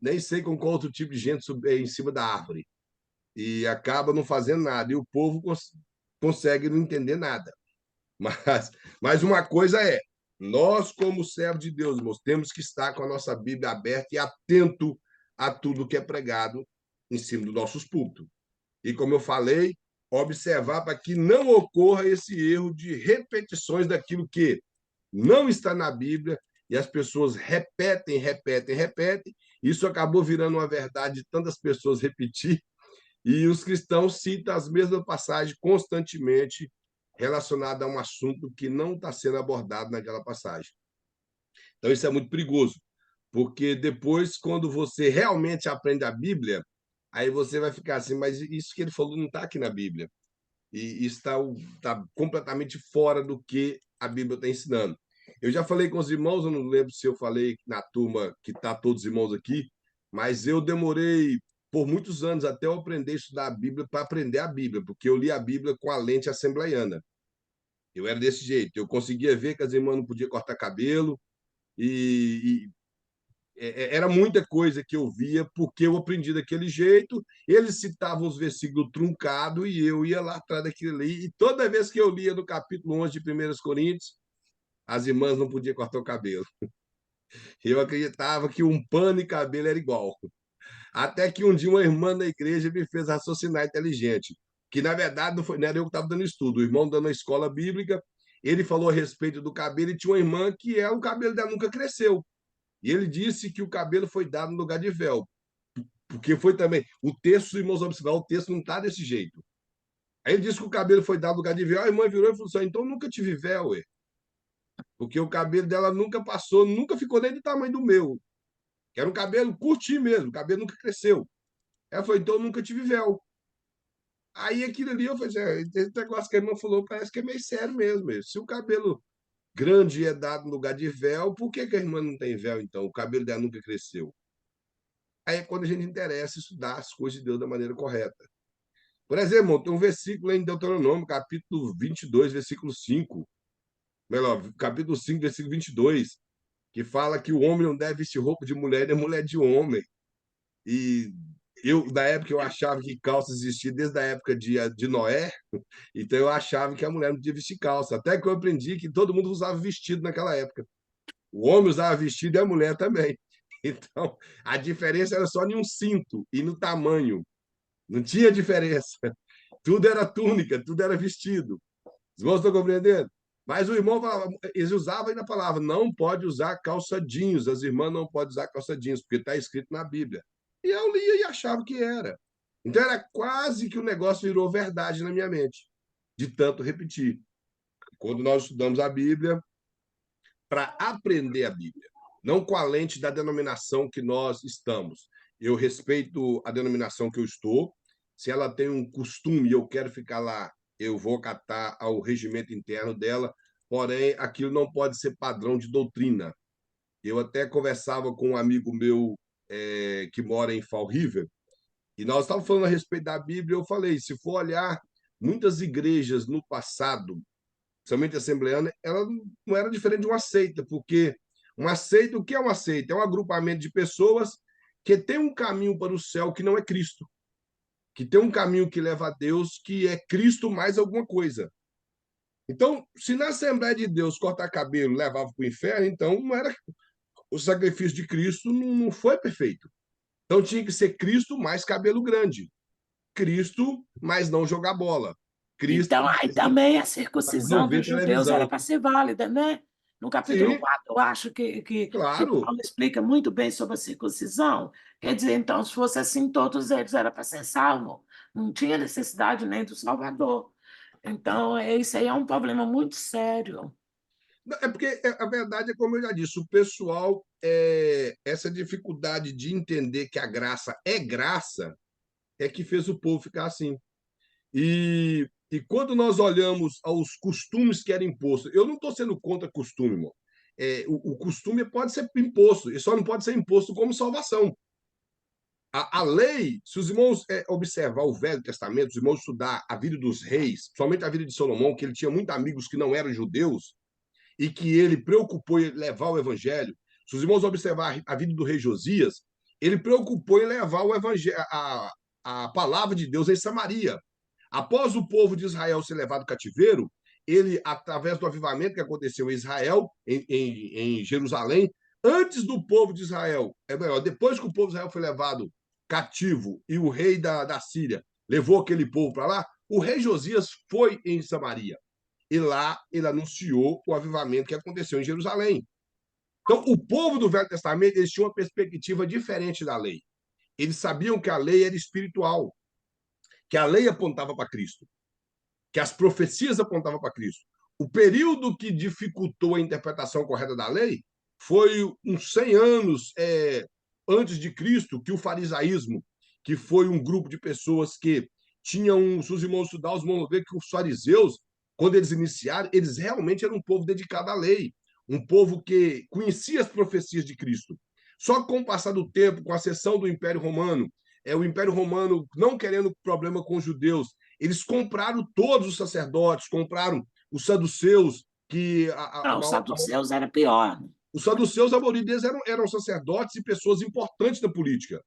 nem sei com qual outro tipo de gente em cima da árvore. E acaba não fazendo nada. E o povo consegue não entender nada. Mas, mas uma coisa é, nós, como servos de Deus, irmãos, temos que estar com a nossa Bíblia aberta e atento a tudo que é pregado em cima dos nossos púlpitos. E, como eu falei, observar para que não ocorra esse erro de repetições daquilo que não está na Bíblia e as pessoas repetem, repetem, repetem. Isso acabou virando uma verdade de tantas pessoas repetir e os cristãos citam as mesmas passagens constantemente relacionadas a um assunto que não está sendo abordado naquela passagem. Então, isso é muito perigoso, porque depois, quando você realmente aprende a Bíblia, aí você vai ficar assim, mas isso que ele falou não está aqui na Bíblia. E está completamente fora do que a Bíblia está ensinando. Eu já falei com os irmãos, eu não lembro se eu falei na turma que está todos os irmãos aqui, mas eu demorei por muitos anos até eu aprender a estudar a Bíblia para aprender a Bíblia, porque eu li a Bíblia com a lente assembleiana. Eu era desse jeito, eu conseguia ver que as irmãs não podiam cortar cabelo, e era muita coisa que eu via, porque eu aprendi daquele jeito. Eles citavam os versículos truncados e eu ia lá atrás daquilo ali. E toda vez que eu lia no capítulo 11 de 1 Coríntios, as irmãs não podiam cortar o cabelo. Eu acreditava que um pano e cabelo era igual. Até que um dia uma irmã da igreja me fez raciocinar inteligente, que na verdade não era eu que estava dando estudo, o irmão dando a escola bíblica, ele falou a respeito do cabelo e tinha uma irmã que o cabelo dela nunca cresceu. E ele disse que o cabelo foi dado no lugar de véu, porque foi também. O texto, irmãos, observar, o texto não está desse jeito. Aí ele disse que o cabelo foi dado no lugar de véu, a irmã virou e falou assim: então nunca tive véu, ué. Porque o cabelo dela nunca passou, nunca ficou nem do tamanho do meu. Que era um cabelo curtinho mesmo, o cabelo nunca cresceu. Ela falou: então nunca tive véu. Aí aquilo ali, eu falei assim: esse negócio que a irmã falou parece que é meio sério mesmo. Se o cabelo grande é dado no lugar de véu, por que a irmã não tem véu, então? O cabelo dela nunca cresceu. Aí é quando a gente interessa estudar as coisas de Deus da maneira correta. Por exemplo, tem um versículo em Deuteronômio, capítulo 22, versículo 5. Melhor, capítulo 5, versículo 22, que fala que o homem não deve vestir roupa de mulher, nem mulher de homem. E eu, na época, eu achava que calça existia desde a época de Noé, então eu achava que a mulher não podia vestir calça. Até que eu aprendi que todo mundo usava vestido naquela época. O homem usava vestido e a mulher também. Então, a diferença era só em um cinto e no tamanho. Não tinha diferença. Tudo era túnica, tudo era vestido. Os irmãos estão compreendendo? Mas o irmão falava, eles usavam ainda a palavra, não pode usar calça jeans, as irmãs não podem usar calça jeans, porque está escrito na Bíblia. E eu lia e achava que era. Então era quase que o negócio virou verdade na minha mente, de tanto repetir. Quando nós estudamos a Bíblia, para aprender a Bíblia, não com a lente da denominação que nós estamos. Eu respeito a denominação que eu estou. Se ela tem um costume e eu quero ficar lá, eu vou acatar ao regimento interno dela, porém, aquilo não pode ser padrão de doutrina. Eu até conversava com um amigo meu que mora em Fall River, e nós estávamos falando a respeito da Bíblia, eu falei, se for olhar muitas igrejas no passado, principalmente a assembleana, ela não era diferente de uma seita, porque uma seita, o que é uma seita? É um agrupamento de pessoas que tem um caminho para o céu que não é Cristo, que tem um caminho que leva a Deus, que é Cristo mais alguma coisa. Então, se na Assembleia de Deus cortar cabelo levava para o inferno, então não era o sacrifício de Cristo não foi perfeito. Então tinha que ser Cristo mais cabelo grande, Cristo mais não jogar bola, Cristo Então, aí também a mais não circuncisão ver dos judeus era televisão. para ser válida, né? No capítulo Sim, 4, eu acho que claro. Paulo explica muito bem sobre a circuncisão. Quer dizer, então, se fosse assim, todos eles eram para ser salvos. Não tinha necessidade nem do Salvador. Então, isso aí é um problema muito sério. É porque a verdade é como eu já disse, o pessoal, essa dificuldade de entender que a graça é graça é que fez o povo ficar assim. E quando nós olhamos aos costumes que eram impostos, eu não estou sendo contra costume, irmão. O costume pode ser imposto, e só não pode ser imposto como salvação. A lei, se os irmãos observar o Velho Testamento, os irmãos estudar a vida dos reis, somente a vida de Salomão, que ele tinha muitos amigos que não eram judeus, e que ele preocupou em levar o evangelho. Se os irmãos observar a vida do rei Josias, ele preocupou em levar o evangelho, a palavra de Deus em Samaria. Após o povo de Israel ser levado cativeiro, ele, através do avivamento que aconteceu em Israel, em Jerusalém, antes do povo de Israel, é melhor, depois que o povo de Israel foi levado cativo e o rei da Síria levou aquele povo para lá, o rei Josias foi em Samaria. E lá ele anunciou o avivamento que aconteceu em Jerusalém. Então, o povo do Velho Testamento, eles tinham uma perspectiva diferente da lei. Eles sabiam que a lei era espiritual, que a lei apontava para Cristo, que as profecias apontavam para Cristo. O período que dificultou a interpretação correta da lei foi uns 100 anos antes de Cristo, que o farisaísmo, que foi um grupo de pessoas que tinham, se os irmãos estudar, os irmãos ver que os fariseus, quando eles iniciaram, eles realmente eram um povo dedicado à lei, um povo que conhecia as profecias de Cristo. Só com o passar do tempo, com a cessão do Império Romano, o Império Romano não querendo problema com os judeus, eles compraram todos os sacerdotes, compraram os saduceus, que Não, os saduceus era pior. os saduceus, a maioria deles eram sacerdotes e pessoas importantes na política.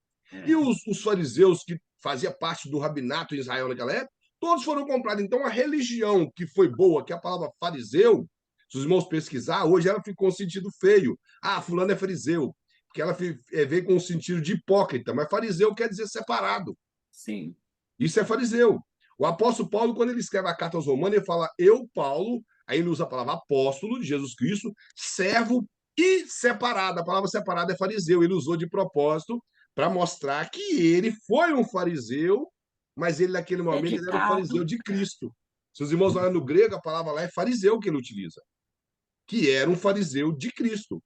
E É. os fariseus, que fazia parte do rabinato em Israel naquela época, todos foram comprados. Então, a religião que foi boa, que é a palavra fariseu, se os irmãos pesquisar, hoje ela ficou um sentido feio. Ah, fulano é fariseu, porque ela veio com um sentido de hipócrita, mas fariseu quer dizer separado. Sim. Isso é fariseu. O apóstolo Paulo, quando ele escreve a carta aos Romanos, ele fala: Eu, Paulo, aí ele usa a palavra apóstolo de Jesus Cristo, servo e separado. A palavra separado é fariseu. Ele usou de propósito para mostrar que ele foi um fariseu, mas ele, naquele momento, ele era um fariseu Dedicado. de Cristo. Se os irmãos olharem no grego, a palavra lá é fariseu que ele utiliza, que era um fariseu de Cristo.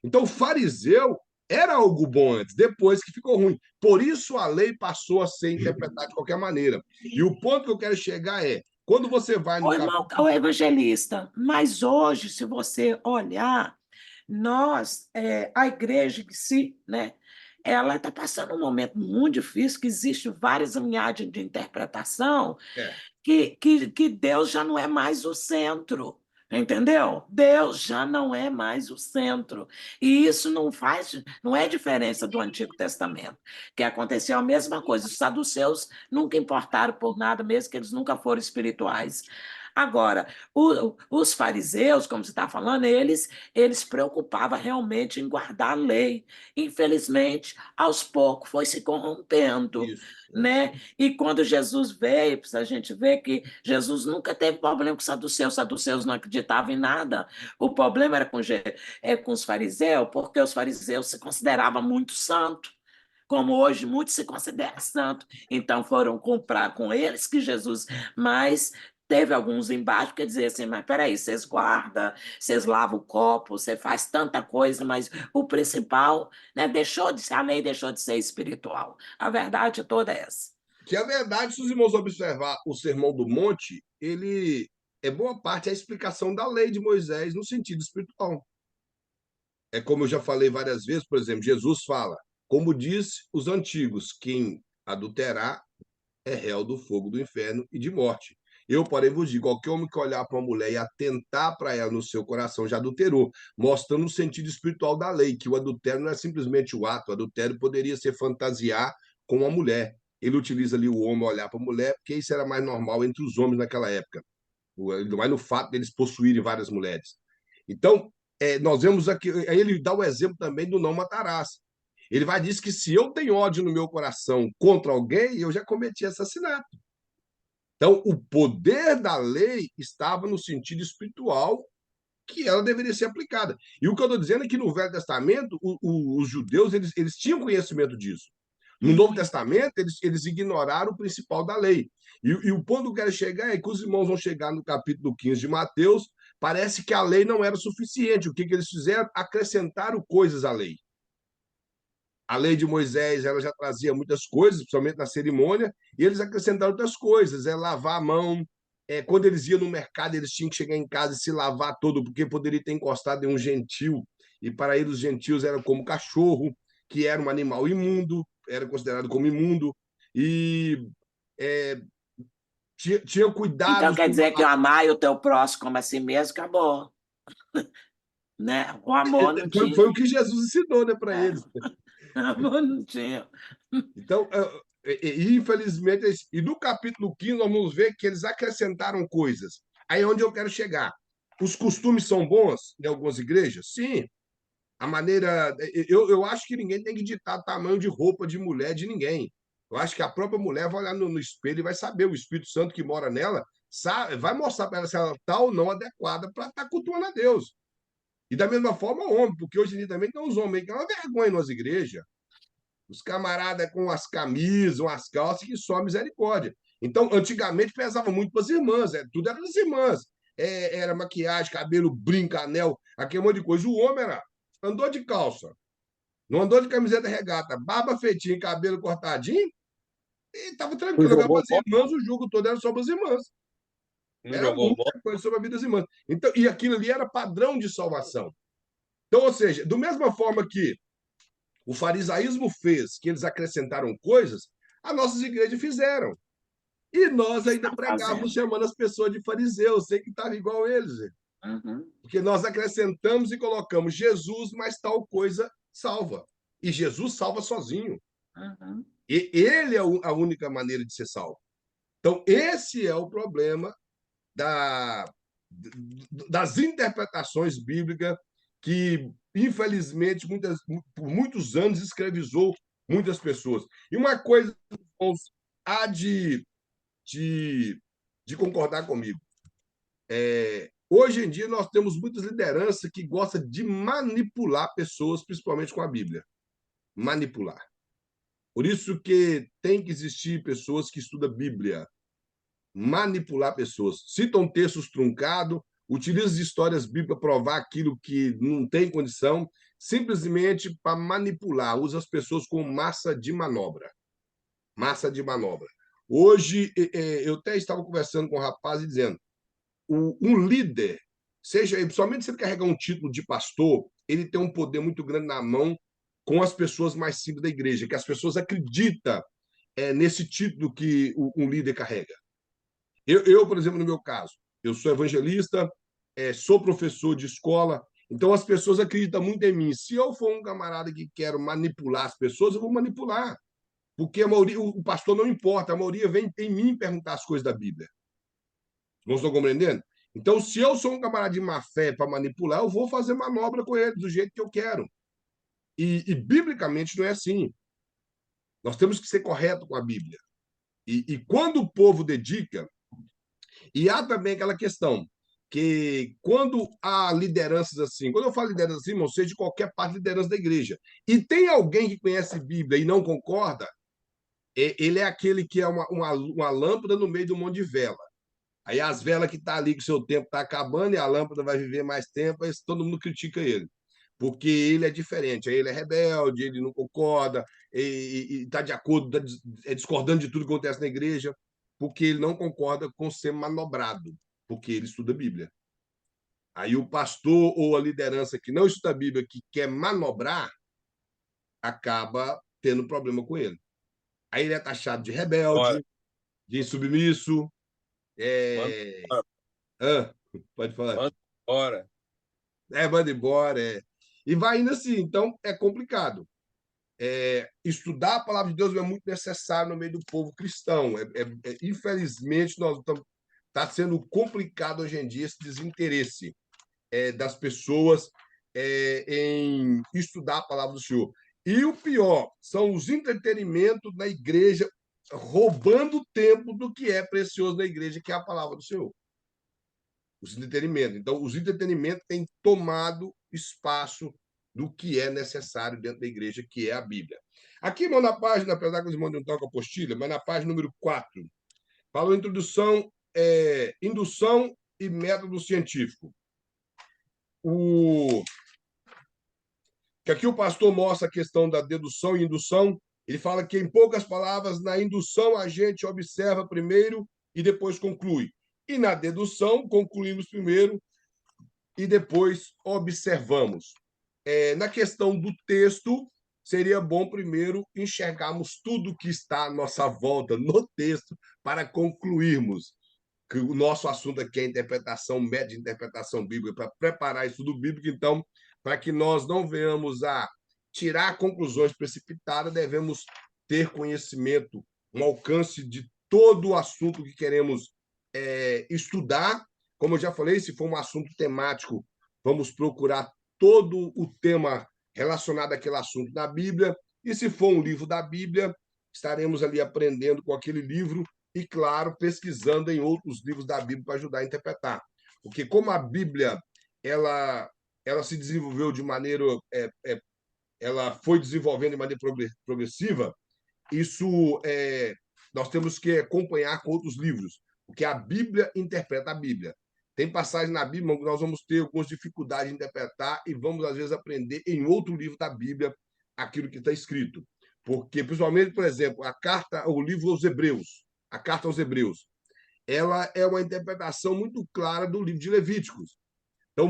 Então, o fariseu era algo bom antes, depois que ficou ruim. Por isso a lei passou a ser interpretada de qualquer maneira. E o ponto que eu quero chegar é, quando você vai no O irmão, capítulo... o evangelista, mas hoje, se você olhar, a igreja em si, né, ela está passando um momento muito difícil, que existe várias linhagens de interpretação, É, que Deus já não é mais o centro, entendeu? Deus já não é mais o centro. E isso não é diferença do Antigo Testamento, que aconteceu a mesma coisa. Os saduceus nunca importaram por nada, mesmo que eles nunca foram espirituais. Agora, os fariseus, como você está falando, eles preocupavam realmente em guardar a lei. Infelizmente, aos poucos foi se corrompendo, Isso. né? E quando Jesus veio, a gente vê que Jesus nunca teve problema com os saduceus não acreditavam em nada. O problema era com os fariseus, porque os fariseus se consideravam muito santos, como hoje muitos se consideram santo. Então foram comprar com eles que Jesus, mas teve alguns embaixo que diziam assim, mas peraí, vocês guardam, vocês lavam o copo, você faz tanta coisa, mas o principal, né, a lei deixou de ser espiritual. A verdade toda é essa. Que a verdade, se os irmãos observar o Sermão do Monte, ele é boa parte a explicação da lei de Moisés no sentido espiritual. É como eu já falei várias vezes, por exemplo, Jesus fala, como diz os antigos, quem adulterar é réu do fogo do inferno e de morte. Eu, porém, vos digo: qualquer homem que olhar para uma mulher e atentar para ela no seu coração já adulterou, mostrando o sentido espiritual da lei, que o adultério não é simplesmente o ato, o adultério poderia ser fantasiar com uma mulher. Ele utiliza ali o homem olhar para a mulher, porque isso era mais normal entre os homens naquela época, mas no fato deles possuírem várias mulheres. Então, nós vemos aqui, aí ele dá o exemplo também do não matarás. Ele vai dizer que se eu tenho ódio no meu coração contra alguém, eu já cometi assassinato. Então, o poder da lei estava no sentido espiritual que ela deveria ser aplicada. E o que eu estou dizendo é que no Velho Testamento, os judeus eles tinham conhecimento disso. No Novo Testamento, eles ignoraram o principal da lei. E o ponto que eu quero chegar é que os irmãos vão chegar no capítulo 15 de Mateus, parece que a lei não era suficiente. O que eles fizeram? Acrescentaram coisas à lei. A lei de Moisés ela já trazia muitas coisas, principalmente na cerimônia, e eles acrescentaram outras coisas, lavar a mão. Quando eles iam no mercado, eles tinham que chegar em casa e se lavar todo, porque poderia ter encostado em um gentil, e para eles os gentios eram como cachorro, que era um animal imundo, era considerado como imundo, e é, tinha Então cuidados quer com dizer que amar o teu próximo como a si mesmo, acabou. Né? O amor não foi tinha. o que Jesus ensinou, né, para É, eles. o amor não tinha. Então, infelizmente, e no capítulo 15 nós vamos ver que eles acrescentaram coisas. Aí é onde eu quero chegar. Os costumes são bons em algumas igrejas? Sim. A maneira. Eu acho que ninguém tem que ditar tamanho de roupa de mulher de ninguém. Eu acho que a própria mulher vai olhar no espelho e vai saber, o Espírito Santo que mora nela vai mostrar para ela se ela está ou não adequada para estar cultuando a Deus. E da mesma forma, o homem, porque hoje em dia também tem os homens que é uma vergonha nas igrejas. Os camaradas com as camisas, as calças, que só misericórdia. Então, antigamente pesava muito para as irmãs, tudo era das irmãs. Era maquiagem, cabelo, brinco, anel, aquele monte de coisa. O homem andou de calça, não andou de camiseta regata, barba feitinha, cabelo cortadinho, e estava Não tranquilo. Agora, para jogou as bola? irmãs, o jogo todo era só para as irmãs. Não Era jogou bola? muita coisa sobre a vida das irmãs. Então, e aquilo ali era padrão de salvação. Então, ou seja, da mesma forma que o farisaísmo fez, que eles acrescentaram coisas, as nossas igrejas fizeram. E nós ainda Estão pregávamos fazendo. chamando as pessoas de fariseus, sei que estava igual eles. Uhum, Porque nós acrescentamos e colocamos Jesus, mas tal coisa salva. E Jesus salva sozinho. uhum. E ele é a única maneira de ser salvo. Então, esse é o problema da, das interpretações bíblicas que, infelizmente, por muitos anos escravizou muitas pessoas. E uma coisa, irmãos, há de, de concordar comigo. Hoje em dia, nós temos muitas lideranças que gostam de manipular pessoas, principalmente com a Bíblia. Manipular. Por isso que tem que existir pessoas que estudam Bíblia. Manipular pessoas. Citam textos truncados, utilizam histórias bíblicas para provar aquilo que não tem condição, simplesmente para manipular. Usa as pessoas como massa de manobra. Massa de manobra. Hoje, eu até estava conversando com um rapaz e dizendo, um líder, seja principalmente se ele carregar um título de pastor, ele tem um poder muito grande na mão com as pessoas mais simples da igreja, que as pessoas acreditam nesse título que um líder carrega. Por exemplo, no meu caso, eu sou evangelista, sou professor de escola, então as pessoas acreditam muito em mim. Se eu for um camarada que quero manipular as pessoas, eu vou manipular. Porque a maioria, o pastor não importa, a maioria vem em mim perguntar as coisas da Bíblia. Não estou compreendendo? Então, se eu sou um camarada de má fé para manipular, eu vou fazer manobra com ele do jeito que eu quero. Biblicamente não é assim. Nós temos que ser correto com a Bíblia. Quando o povo dedica, e há também aquela questão que quando há lideranças assim, quando eu falo liderança assim, não sei de qualquer parte de liderança da igreja, e tem alguém que conhece Bíblia e não concorda, ele é aquele que é uma lâmpada no meio de um monte de vela. Aí as velas que tá ali, que o seu tempo está acabando e a lâmpada vai viver mais tempo, aí todo mundo critica ele. Porque ele é diferente, aí ele é rebelde, ele não concorda, e está de acordo, discordando de tudo que acontece na igreja, porque ele não concorda com ser manobrado, porque ele estuda a Bíblia. Aí o pastor ou a liderança que não estuda a Bíblia, que quer manobrar, acaba tendo problema com ele. Aí ele é taxado de Bora, rebelde, de insubmisso. manda, É... embora, Ah, pode falar. manda embora. Manda embora. E vai indo assim. Então, é complicado. Estudar a palavra de Deus é muito necessário no meio do povo cristão. Infelizmente, nós estamos. Está sendo complicado hoje em dia esse desinteresse das pessoas em estudar a palavra do Senhor. E o pior são os entretenimentos na igreja, roubando o tempo do que é precioso na igreja, que é a palavra do Senhor. Os entretenimentos. Então, os entretenimentos têm tomado espaço do que é necessário dentro da igreja, que é a Bíblia. Aqui, irmão, na página, apesar que os irmãos não estão com a apostila, mas na página número 4, fala introdução, indução e método científico. Que aqui o pastor mostra a questão da dedução e indução. Ele fala que, em poucas palavras, na indução a gente observa primeiro e depois conclui. E na dedução, concluímos primeiro e depois observamos. Na questão do texto, seria bom primeiro enxergarmos tudo que está à nossa volta no texto para concluirmos que o nosso assunto aqui é interpretação, média interpretação bíblica, para preparar estudo bíblico. Então, para que nós não venhamos a tirar conclusões precipitadas, devemos ter conhecimento, um alcance de todo o assunto que queremos estudar. Como eu já falei, se for um assunto temático, vamos procurar todo o tema relacionado àquele assunto na Bíblia. E se for um livro da Bíblia, estaremos ali aprendendo com aquele livro e, claro, pesquisando em outros livros da Bíblia para ajudar a interpretar. Porque como a Bíblia ela se desenvolveu de maneira... ela foi desenvolvendo de maneira progressiva, isso nós temos que acompanhar com outros livros, porque a Bíblia interpreta a Bíblia. Tem passagens na Bíblia que nós vamos ter algumas dificuldades de interpretar e vamos, às vezes, aprender em outro livro da Bíblia aquilo que está escrito. Porque, principalmente, por exemplo, o livro aos Hebreus, a carta aos Hebreus, ela é uma interpretação muito clara do livro de Levíticos. Então,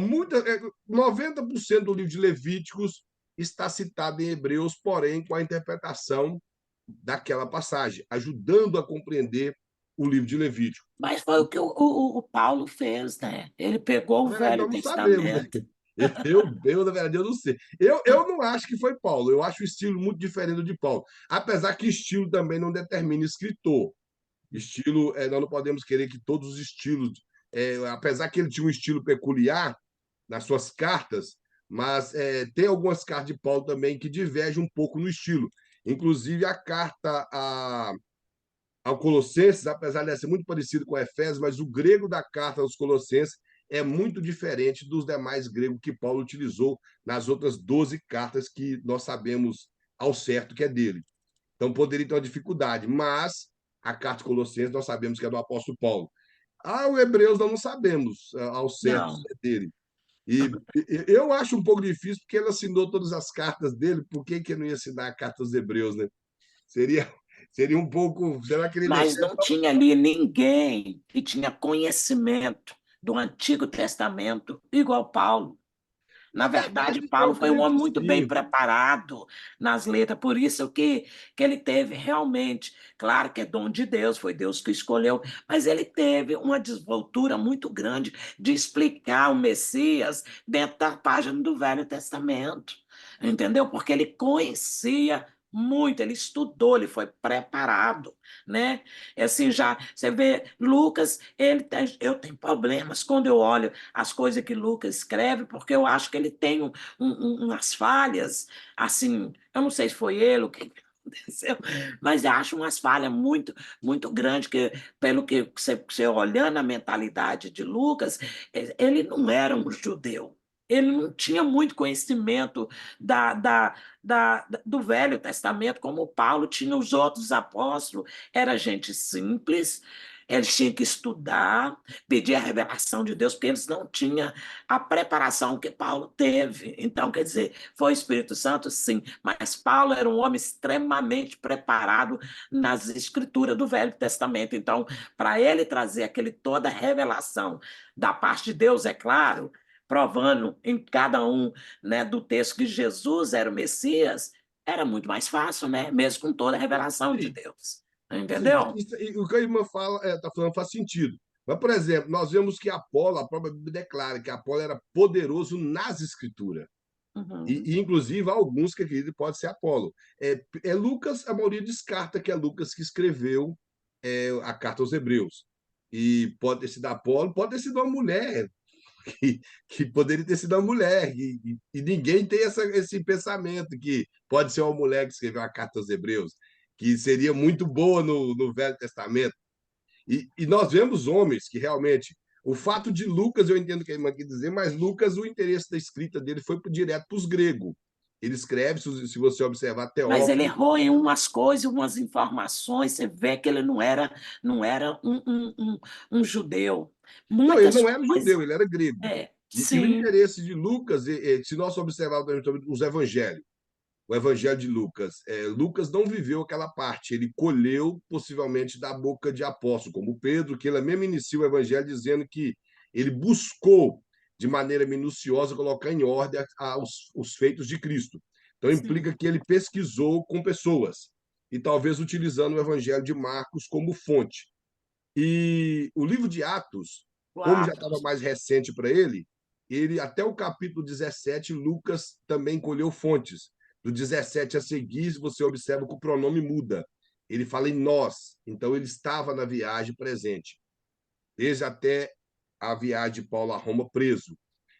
90% do livro de Levíticos está citado em Hebreus, porém, com a interpretação daquela passagem, ajudando a compreender o livro de Levítico. Mas foi o que o Paulo fez, né? Ele pegou Na o verdade, Velho nós não sabemos, né? Testamento. Na verdade, eu não sei. Eu não acho que foi Paulo. Eu acho o estilo muito diferente do de Paulo. Apesar que estilo também não determina escritor. Estilo, nós não podemos querer que todos os estilos... apesar que ele tinha um estilo peculiar nas suas cartas, mas tem algumas cartas de Paulo também que divergem um pouco no estilo. Inclusive, a carta ao Colossenses, apesar de ser muito parecido com Efésios, mas o grego da carta aos Colossenses é muito diferente dos demais gregos que Paulo utilizou nas outras 12 cartas que nós sabemos ao certo que é dele. Então, poderia ter uma dificuldade, mas a carta aos Colossenses nós sabemos que é do apóstolo Paulo. O Hebreus nós não sabemos ao certo se Não, é dele. E eu acho um pouco difícil, porque ele assinou todas as cartas dele, por que ele não ia assinar a carta aos Hebreus, né? Seria, seria um pouco. Será que ele mas mexeu? não tinha ali ninguém que tinha conhecimento do Antigo Testamento igual Paulo. Na Na verdade, verdade, Paulo eu foi um creio que homem muito bem sim. preparado nas letras, por isso que ele teve realmente, claro que é dom de Deus, foi Deus que escolheu, mas ele teve uma desenvoltura muito grande de explicar o Messias dentro da página do Velho Testamento, entendeu? Porque ele conhecia muito, ele estudou, ele foi preparado, né? Assim, já você vê Lucas, eu tenho problemas quando eu olho as coisas que Lucas escreve, porque eu acho que ele tem umas falhas, assim, eu não sei se foi ele o que aconteceu, mas eu acho umas falhas muito grandes, que pelo que você olhando a mentalidade de Lucas, ele não era um judeu. Ele não tinha muito conhecimento do Velho Testamento, como Paulo tinha, os outros apóstolos. Era gente simples, eles tinham que estudar, pedir a revelação de Deus, porque eles não tinham a preparação que Paulo teve. Então, quer dizer, foi o Espírito Santo, sim, mas Paulo era um homem extremamente preparado nas escrituras do Velho Testamento. Então, para ele trazer toda a revelação da parte de Deus, é claro, provando em cada um, né, do texto que Jesus era o Messias, era muito mais fácil, né? Mesmo com toda a revelação de Sim, Deus. sim, Entendeu? e o que a irmã fala, está falando faz sentido. Mas, por exemplo, nós vemos que Apolo, a própria Bíblia declara que Apolo era poderoso nas escrituras. Uhum. Inclusive, há alguns que acreditam que pode ser Apolo. Lucas, a maioria descarta que é Lucas que escreveu a carta aos Hebreus. E pode ter sido Apolo, pode ter sido uma mulher, que poderia ter sido uma mulher. E ninguém tem esse pensamento que pode ser uma mulher que escreveu a carta aos Hebreus, que seria muito boa no Velho Testamento. E nós vemos homens que realmente. O fato de Lucas, eu entendo o que a irmã quer dizer, mas Lucas, o interesse da escrita dele foi direto para os gregos. Ele escreve, se você observar Mas ele Teófilo. errou em umas coisas, umas informações. Você vê que ele não era um judeu. Não, ele Muitas não era coisas. judeu, ele era grego. E o Sim, interesse de Lucas, se nós observarmos os evangelhos, o Evangelho de Lucas. Lucas não viveu aquela parte, ele colheu possivelmente da boca de apóstolo, como Pedro, que ele mesmo inicia o Evangelho dizendo que ele buscou de maneira minuciosa colocar em ordem os feitos de Cristo. Então sim, implica que ele pesquisou com pessoas e talvez utilizando o Evangelho de Marcos como fonte. E o livro de Atos, como já quatro. estava mais recente para ele até o capítulo 17, Lucas também colheu fontes. Do 17 a seguir, você observa que o pronome muda. Ele fala em nós, então ele estava na viagem presente, desde até a viagem de Paulo a Roma preso.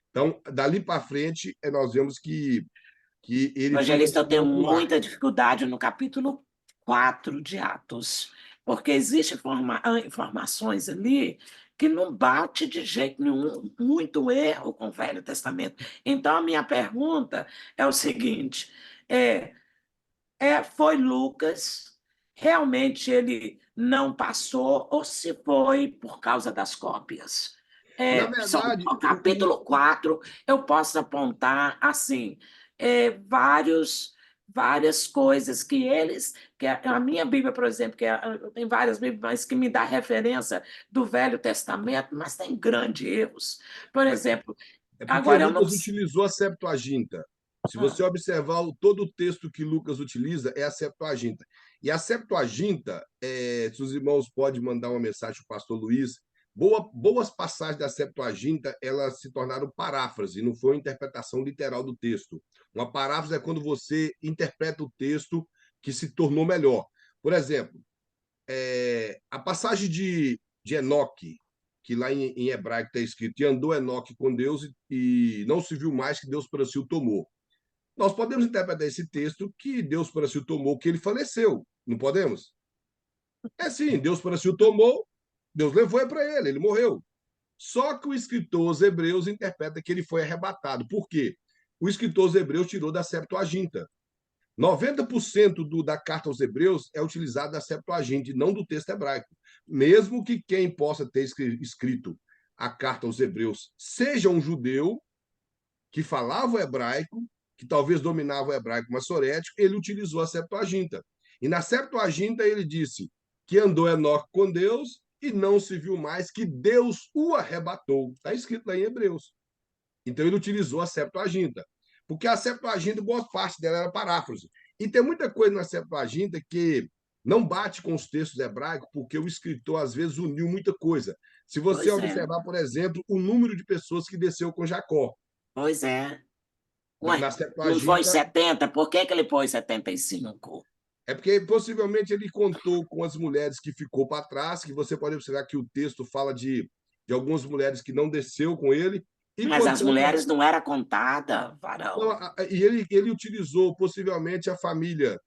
Então, dali para frente, nós vemos que ele foi Evangelista, eu ensinando tenho ocular. muita dificuldade no capítulo 4 de Atos, porque existem informações ali que não bate de jeito nenhum, muito erro com o Velho Testamento. Então, a minha pergunta é o seguinte: é, foi Lucas, realmente ele não passou, ou se foi por causa das cópias? Na O verdade, capítulo 4 eu posso apontar assim, várias coisas que a minha Bíblia, por exemplo, tem várias Bíblias, mas que me dá referência do Velho Testamento, mas tem grandes erros. Por exemplo, é porque agora eu não Lucas sei. utilizou a Septuaginta. Se você observar todo o texto que Lucas utiliza, é a Septuaginta. E a Septuaginta, se os irmãos podem mandar uma mensagem para o pastor Luiz, boas passagens da Septuaginta, elas se tornaram paráfrase, não foi uma interpretação literal do texto. Uma paráfrase é quando você interpreta o texto que se tornou melhor. Por exemplo, a passagem de Enoque, que lá em hebraico está escrito, e andou Enoque com Deus e não se viu mais que Deus para si o tomou. Nós podemos interpretar esse texto que Deus para si o tomou, que ele faleceu. Não podemos? É sim, Deus para si o tomou, Deus levou para ele morreu. Só que o escritor aos Hebreus interpreta que ele foi arrebatado. Por quê? O escritor aos Hebreus tirou da Septuaginta. 90% da carta aos Hebreus é utilizado da Septuaginta, e não do texto hebraico. Mesmo que quem possa ter escrito a carta aos Hebreus seja um judeu que falava o hebraico, que talvez dominava o hebraico massorético, ele utilizou a Septuaginta. E na Septuaginta ele disse que andou Enoque com Deus e não se viu mais, que Deus o arrebatou. Está escrito lá em Hebreus. Então ele utilizou a Septuaginta. Porque a Septuaginta, boa parte dela era paráfrase. E tem muita coisa na Septuaginta que não bate com os textos hebraicos, porque o escritor, às vezes, uniu muita coisa. Se você Pois é, observar, por exemplo, o número de pessoas que desceu com Jacó. pois é. Na Ué, não foi Septuaginta, 70? Por que que ele pôs 75? é porque possivelmente ele contou com as mulheres que ficou para trás, que você pode observar que o texto fala de algumas mulheres que não desceu com ele, e Mas as contou mulheres não era contada, não, varão. e ele utilizou possivelmente a família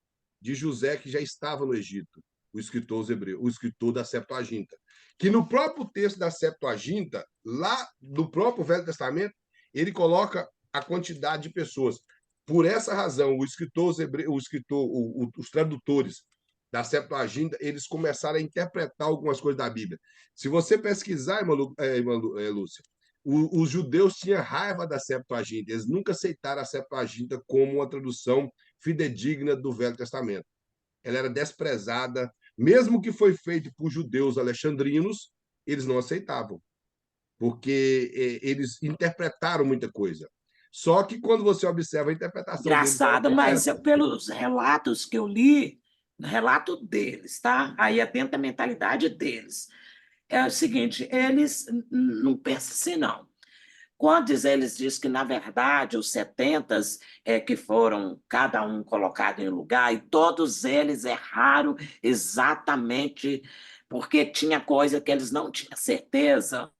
de José, que já estava no Egito, o escritor hebreu, o escritor da Septuaginta. Que no próprio texto da Septuaginta, lá no próprio Velho Testamento, ele coloca a quantidade de pessoas. Por essa razão, o escritor hebreu, os tradutores da Septuaginta, eles começaram a interpretar algumas coisas da Bíblia. Se você pesquisar, Lúcia, os judeus tinham raiva da Septuaginta, eles nunca aceitaram a Septuaginta como uma tradução fidedigna do Velho Testamento. Ela era desprezada, mesmo que foi feito por judeus alexandrinos, eles não aceitavam, porque eles interpretaram muita coisa. Só que quando você observa a interpretação deles era Engraçado, mas correta. pelos relatos que eu li, relato deles, tá? Aí é dentro da mentalidade deles. É o seguinte, eles não pensam assim, não. Quando eles dizem que, na verdade, os 70 que foram cada um colocado em lugar, e todos eles erraram exatamente porque tinha coisa que eles não tinham certeza.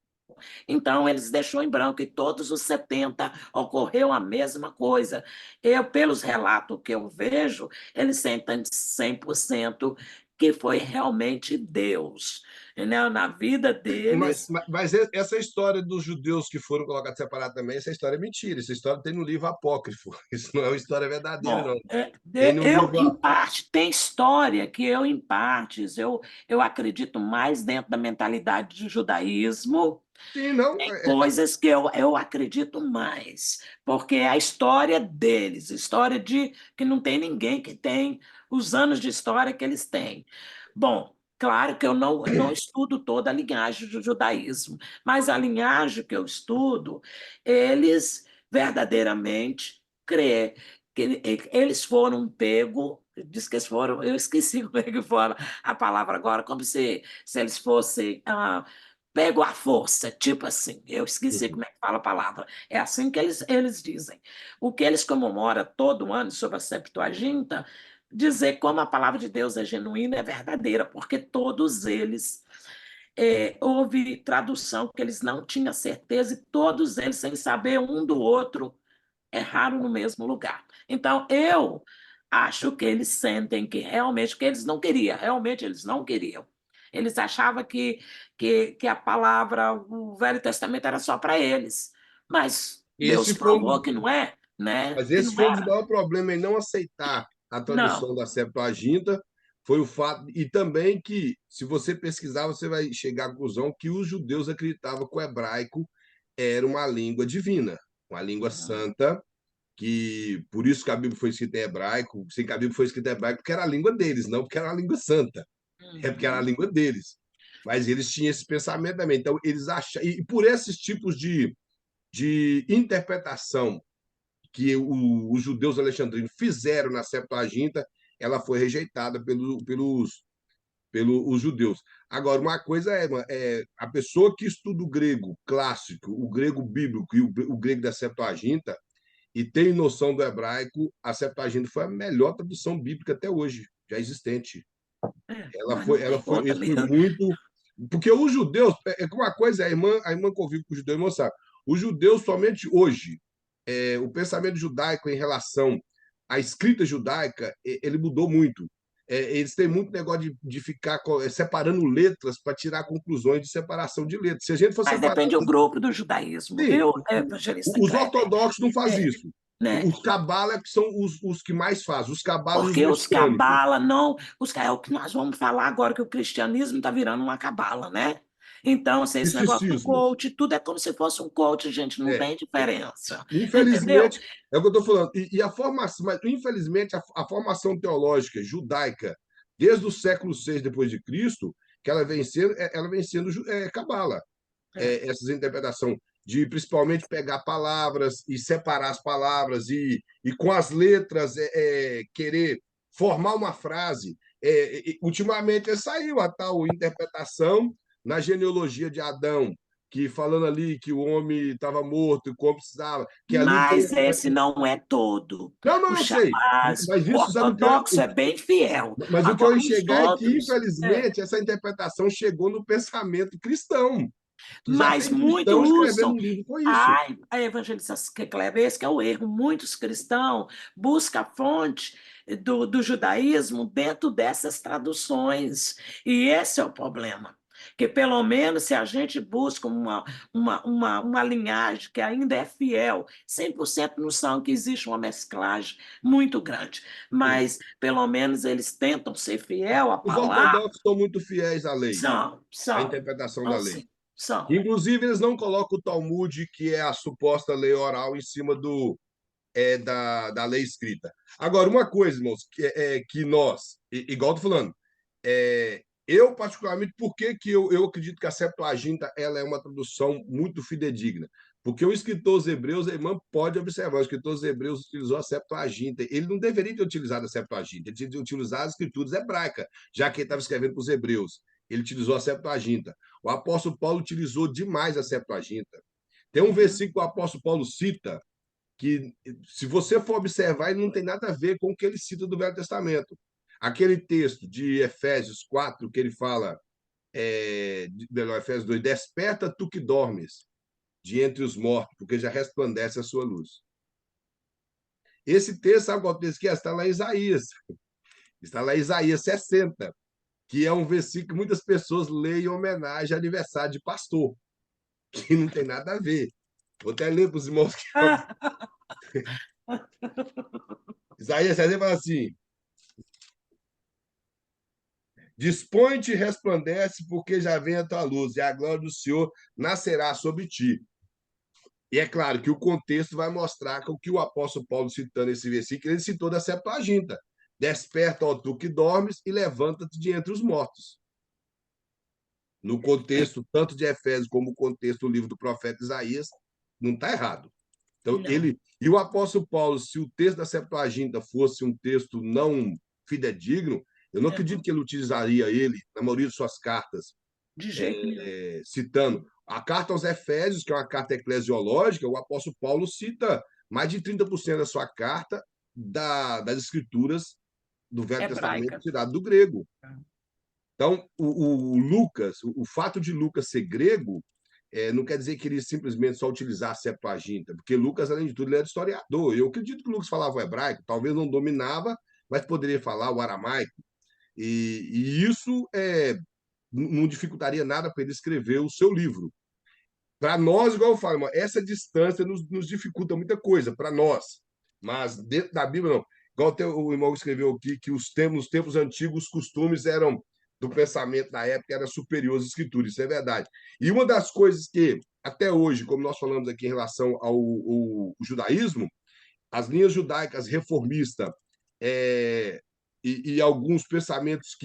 Então, eles deixou em branco, e todos os 70 ocorreu a mesma coisa. Eu, pelos relatos que eu vejo, eles sentem 100% que foi realmente Deus. Né? Na vida deles. Mas essa história dos judeus que foram colocados separados também, essa história é mentira. Essa história tem no livro apócrifo. Isso não é uma história verdadeira, não. Bom, Tem no eu, livro. em parte, tem história que eu, em partes, eu acredito mais dentro da mentalidade de judaísmo. Sim, não. Tem coisas que eu acredito mais, porque é a história deles, história de que não tem ninguém que tem os anos de história que eles têm. Bom, claro que eu não estudo toda a linhagem do judaísmo, mas a linhagem que eu estudo, eles verdadeiramente creem que eles foram pego, diz que eles foram, eu esqueci como é que fala a palavra agora, como se eles fossem pego à força, tipo assim, eu esqueci como é que fala a palavra. É assim que eles dizem. O que eles comemoram todo ano sobre a Septuaginta, dizer como a palavra de Deus é genuína e é verdadeira, porque todos eles houve tradução que eles não tinham certeza e todos eles, sem saber um do outro, erraram no mesmo lugar. Então, eu acho que eles sentem que realmente, que eles não queriam, realmente eles não queriam. Eles achavam que a palavra, o Velho Testamento era só para eles. Mas Deus Esse foi provou um, que não é, né? mas Que esse não foi um dos era. maiores problemas em não aceitar a Não. tradução da Septuaginta, foi o fato, e também que, se você pesquisar, você vai chegar à conclusão que os judeus acreditavam que o hebraico era uma língua divina, uma língua santa, que por isso que a Bíblia foi escrita em hebraico, sem que a Bíblia foi escrita em hebraico, porque era a língua deles, não porque era a língua santa, é porque era a Uhum. língua deles. Mas eles tinham esse pensamento também. Então, eles acham. E por esses tipos de interpretação que os judeus alexandrinos fizeram na Septuaginta, ela foi rejeitada pelos judeus. Agora, uma coisa é a pessoa que estuda o grego clássico, o grego bíblico e o grego da Septuaginta, e tem noção do hebraico, a Septuaginta foi a melhor tradução bíblica até hoje, já existente. Mas não Ela tem foi, outra isso foi mesmo. muito. Porque os judeus, é que uma coisa, a irmã convive com os judeus, irmã sabe, os judeus somente hoje, o pensamento judaico em relação à escrita judaica, ele mudou muito. Eles têm muito negócio de ficar separando letras para tirar conclusões de separação de letras. Se a gente for Mas separar. depende do grupo do judaísmo, Sim, viu, evangelista os Kleber? ortodoxos não fazem É, isso. né? Os cabala que são os que mais fazem, os cabala e os Porque os messiânicos. cabala não. É o que nós vamos falar agora, que o cristianismo está virando uma cabala, né? Então, assim, esse negócio do Misticismo. coach, tudo é como se fosse um coach, gente, não É. tem diferença. Entendeu? Infelizmente, é o que eu estou falando. E a formação, mas infelizmente, a formação teológica judaica, desde o século VI depois de Cristo, que ela vem sendo cabala. É. Essas interpretação de principalmente pegar palavras e separar as palavras e com as letras querer formar uma frase. Ultimamente saiu a tal interpretação na genealogia de Adão, que falando ali que o homem estava morto, que o homem precisava, que ali Mas tem. esse não é todo. Não, não, O eu sei. chamado, Mas o isso, sabe o que é? ortodoxo é bem fiel. Mas o que eu Agora, ia os chegar é que, outros, infelizmente, essa interpretação chegou no pensamento cristão. Que já mas tem muitos cristão escrevendo usam um livro com isso. a evangelização que é esse que é o erro. Muitos cristãos buscam a fonte do judaísmo dentro dessas traduções. E esse é o problema. Que pelo menos se a gente busca uma linhagem que ainda é fiel, 100% não são que existe uma mesclagem muito grande, Sim. mas pelo menos eles tentam ser fiel à Os palavra, ortodoxos são muito fiéis à lei, à são, interpretação da são lei. sim, são. Inclusive, eles não colocam o Talmud, que é a suposta lei oral, em cima da lei escrita. Agora, uma coisa, irmãos, que nós, igual eu tô falando, eu, particularmente, por que eu acredito que a Septuaginta ela é uma tradução muito fidedigna? Porque o escritor aos Hebreus, a irmã pode observar, o escritor aos Hebreus utilizou a Septuaginta. Ele não deveria ter utilizado a Septuaginta, ele tinha de utilizar as escrituras hebraicas, já que ele estava escrevendo para os Hebreus. Ele utilizou a Septuaginta. O apóstolo Paulo utilizou demais a Septuaginta. Tem um Uhum. versículo que o apóstolo Paulo cita, que, se você for observar, ele não tem nada a ver com o que ele cita do Velho Testamento. Aquele texto de Efésios 4, que ele fala, melhor, Efésios 2, desperta tu que dormes de entre os mortos, porque já resplandece a sua luz. Esse texto, sabe qual texto que é? Está lá em Isaías. Está lá em Isaías 60, que é um versículo que muitas pessoas leem em homenagem ao aniversário de pastor, que não tem nada a ver. Vou até ler para os irmãos que Isaías 60 fala assim: dispõe-te e resplandece, porque já vem a tua luz, e a glória do Senhor nascerá sobre ti. E é claro que o contexto vai mostrar que o que o apóstolo Paulo citando esse versículo, ele citou da Septuaginta. Desperta, ó tu que dormes, e levanta-te de entre os mortos. No contexto, tanto de Efésios como o contexto do livro do profeta Isaías, não está errado. Então, Não, e o apóstolo Paulo, se o texto da Septuaginta fosse um texto não fidedigno, eu não acredito uhum. que ele utilizaria ele, na maioria de suas cartas, De jeito nenhum. citando. A carta aos Efésios, que é uma carta eclesiológica, o apóstolo Paulo cita mais de 30% da sua carta das escrituras do Velho Testamento Hebraica. tirado do grego. Então, o Lucas, o fato de Lucas ser grego, não quer dizer que ele simplesmente só utilizar a Septuaginta, porque Lucas, além de tudo, ele era historiador. Eu acredito que Lucas falava o hebraico, talvez não dominava, mas poderia falar o aramaico. E isso não dificultaria nada para ele escrever o seu livro. Para nós, igual eu falo, essa distância nos dificulta muita coisa, para nós. Mas dentro da Bíblia, não. Igual o irmão escreveu aqui, que nos tempos antigos, os costumes eram do pensamento da época era superior às escrituras, isso é verdade. E uma das coisas que, até hoje, como nós falamos aqui em relação ao judaísmo, as linhas judaicas reformistas e alguns pensamentos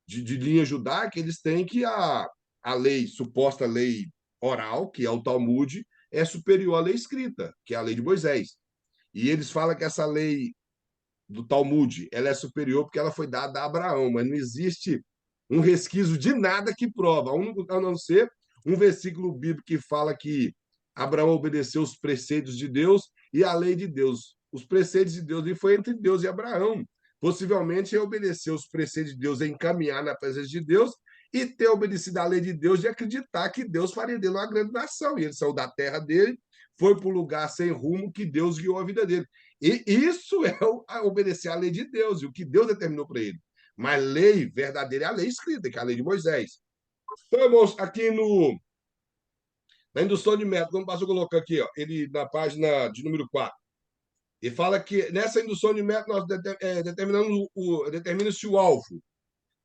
de linha judaica, eles têm que a lei, suposta lei oral, que é o Talmud, é superior à lei escrita, que é a lei de Moisés. E eles falam que essa lei do Talmud ela é superior porque ela foi dada a Abraão, mas não existe um resquício de nada que prova, a não ser um versículo bíblico que fala que Abraão obedeceu os preceitos de Deus e a lei de Deus. Os preceitos de Deus e foi entre Deus e Abraão. Possivelmente, obedecer os preceitos de Deus, encaminhar na presença de Deus e ter obedecido à lei de Deus de acreditar que Deus faria dele uma grande nação. E ele saiu da terra dele, foi para o lugar sem rumo que Deus guiou a vida dele. E isso é obedecer à lei de Deus, e o que Deus determinou para ele. Mas lei verdadeira é a lei escrita, que é a lei de Moisés. Então, irmãos, aqui na indução de método, como passou colocar aqui, ó, ele na página de número 4, ele fala que nessa indução de método nós determina-se o alvo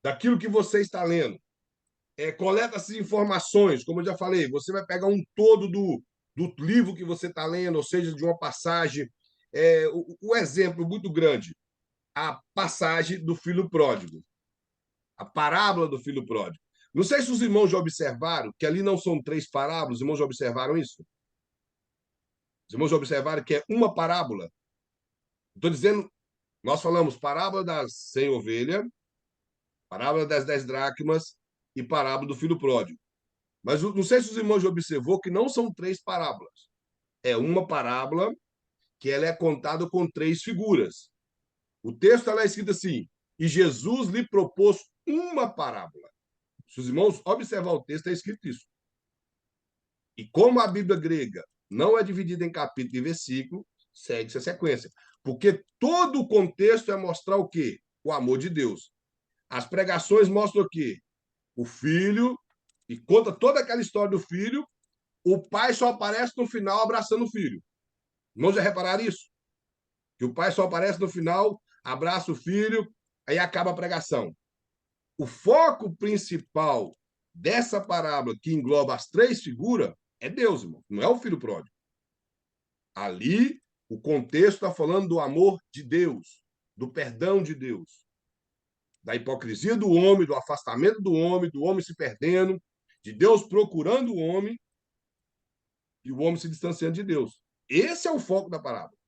daquilo que você está lendo. Coleta essas informações, como eu já falei, você vai pegar um todo do livro que você está lendo, ou seja, de uma passagem. O exemplo muito grande, a passagem do filho pródigo, a parábola do filho pródigo. Não sei se os irmãos já observaram que ali não são três parábolas, os irmãos já observaram isso? Os irmãos já observaram que é uma parábola? Estou dizendo, nós falamos parábola das 100 ovelhas, parábola das 10 dracmas e parábola do filho pródigo. Mas não sei se os irmãos já observou que não são três parábolas. É uma parábola que ela é contada com três figuras. O texto está lá escrito assim: e Jesus lhe propôs uma parábola. Se os irmãos observar o texto, está escrito isso. E como a Bíblia grega não é dividida em capítulo e versículo, segue-se a sequência. Porque todo o contexto é mostrar o quê? O amor de Deus. As pregações mostram o quê? O filho, e conta toda aquela história do filho, o pai só aparece no final abraçando o filho. Não já repararam isso? Que o pai só aparece no final, abraça o filho, aí acaba a pregação. O foco principal dessa parábola que engloba as três figuras é Deus, irmão. Não é o filho pródigo. Ali, o contexto está falando do amor de Deus, do perdão de Deus, da hipocrisia do homem, do afastamento do homem se perdendo, de Deus procurando o homem e o homem se distanciando de Deus. Esse é o foco da parábola.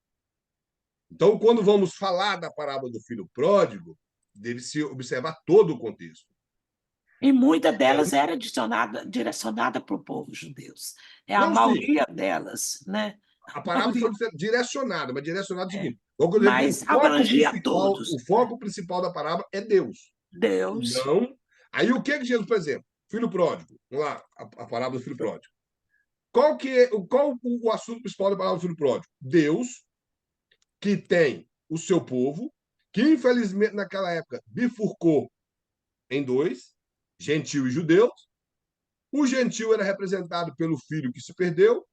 Então, quando vamos falar da parábola do filho pródigo, deve-se observar todo o contexto. E muita delas era direcionada para o povo judeu. É a Não, sim, maioria delas, né? a parábola foi direcionada, mas direcionada é o seguinte: vamos dizer, Mas abrangia a todos. o foco principal da parábola é Deus. Deus. Não. Aí o que Jesus, por exemplo, filho pródigo, vamos lá, a parábola do filho pródigo. Qual o assunto principal da parábola do filho pródigo? Deus, que tem o seu povo, que infelizmente naquela época bifurcou em dois, gentil e judeu. O gentil era representado pelo filho que se perdeu,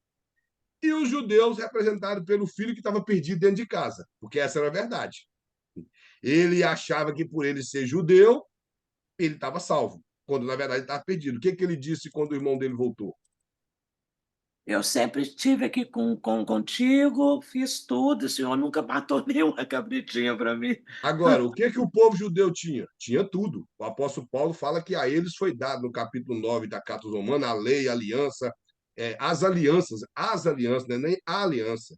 e os judeus representados pelo filho que estava perdido dentro de casa, porque essa era a verdade. Ele achava que por ele ser judeu, ele estava salvo, quando na verdade estava perdido. O que, que ele disse quando o irmão dele voltou? Eu sempre estive aqui contigo, fiz tudo, o senhor nunca matou nenhuma cabritinha para mim. Agora, o que, que o povo judeu tinha? Tinha tudo. O apóstolo Paulo fala que a eles foi dado, no capítulo 9 da Carta aos Romanos, a lei, a aliança, as alianças, né? Nem a aliança.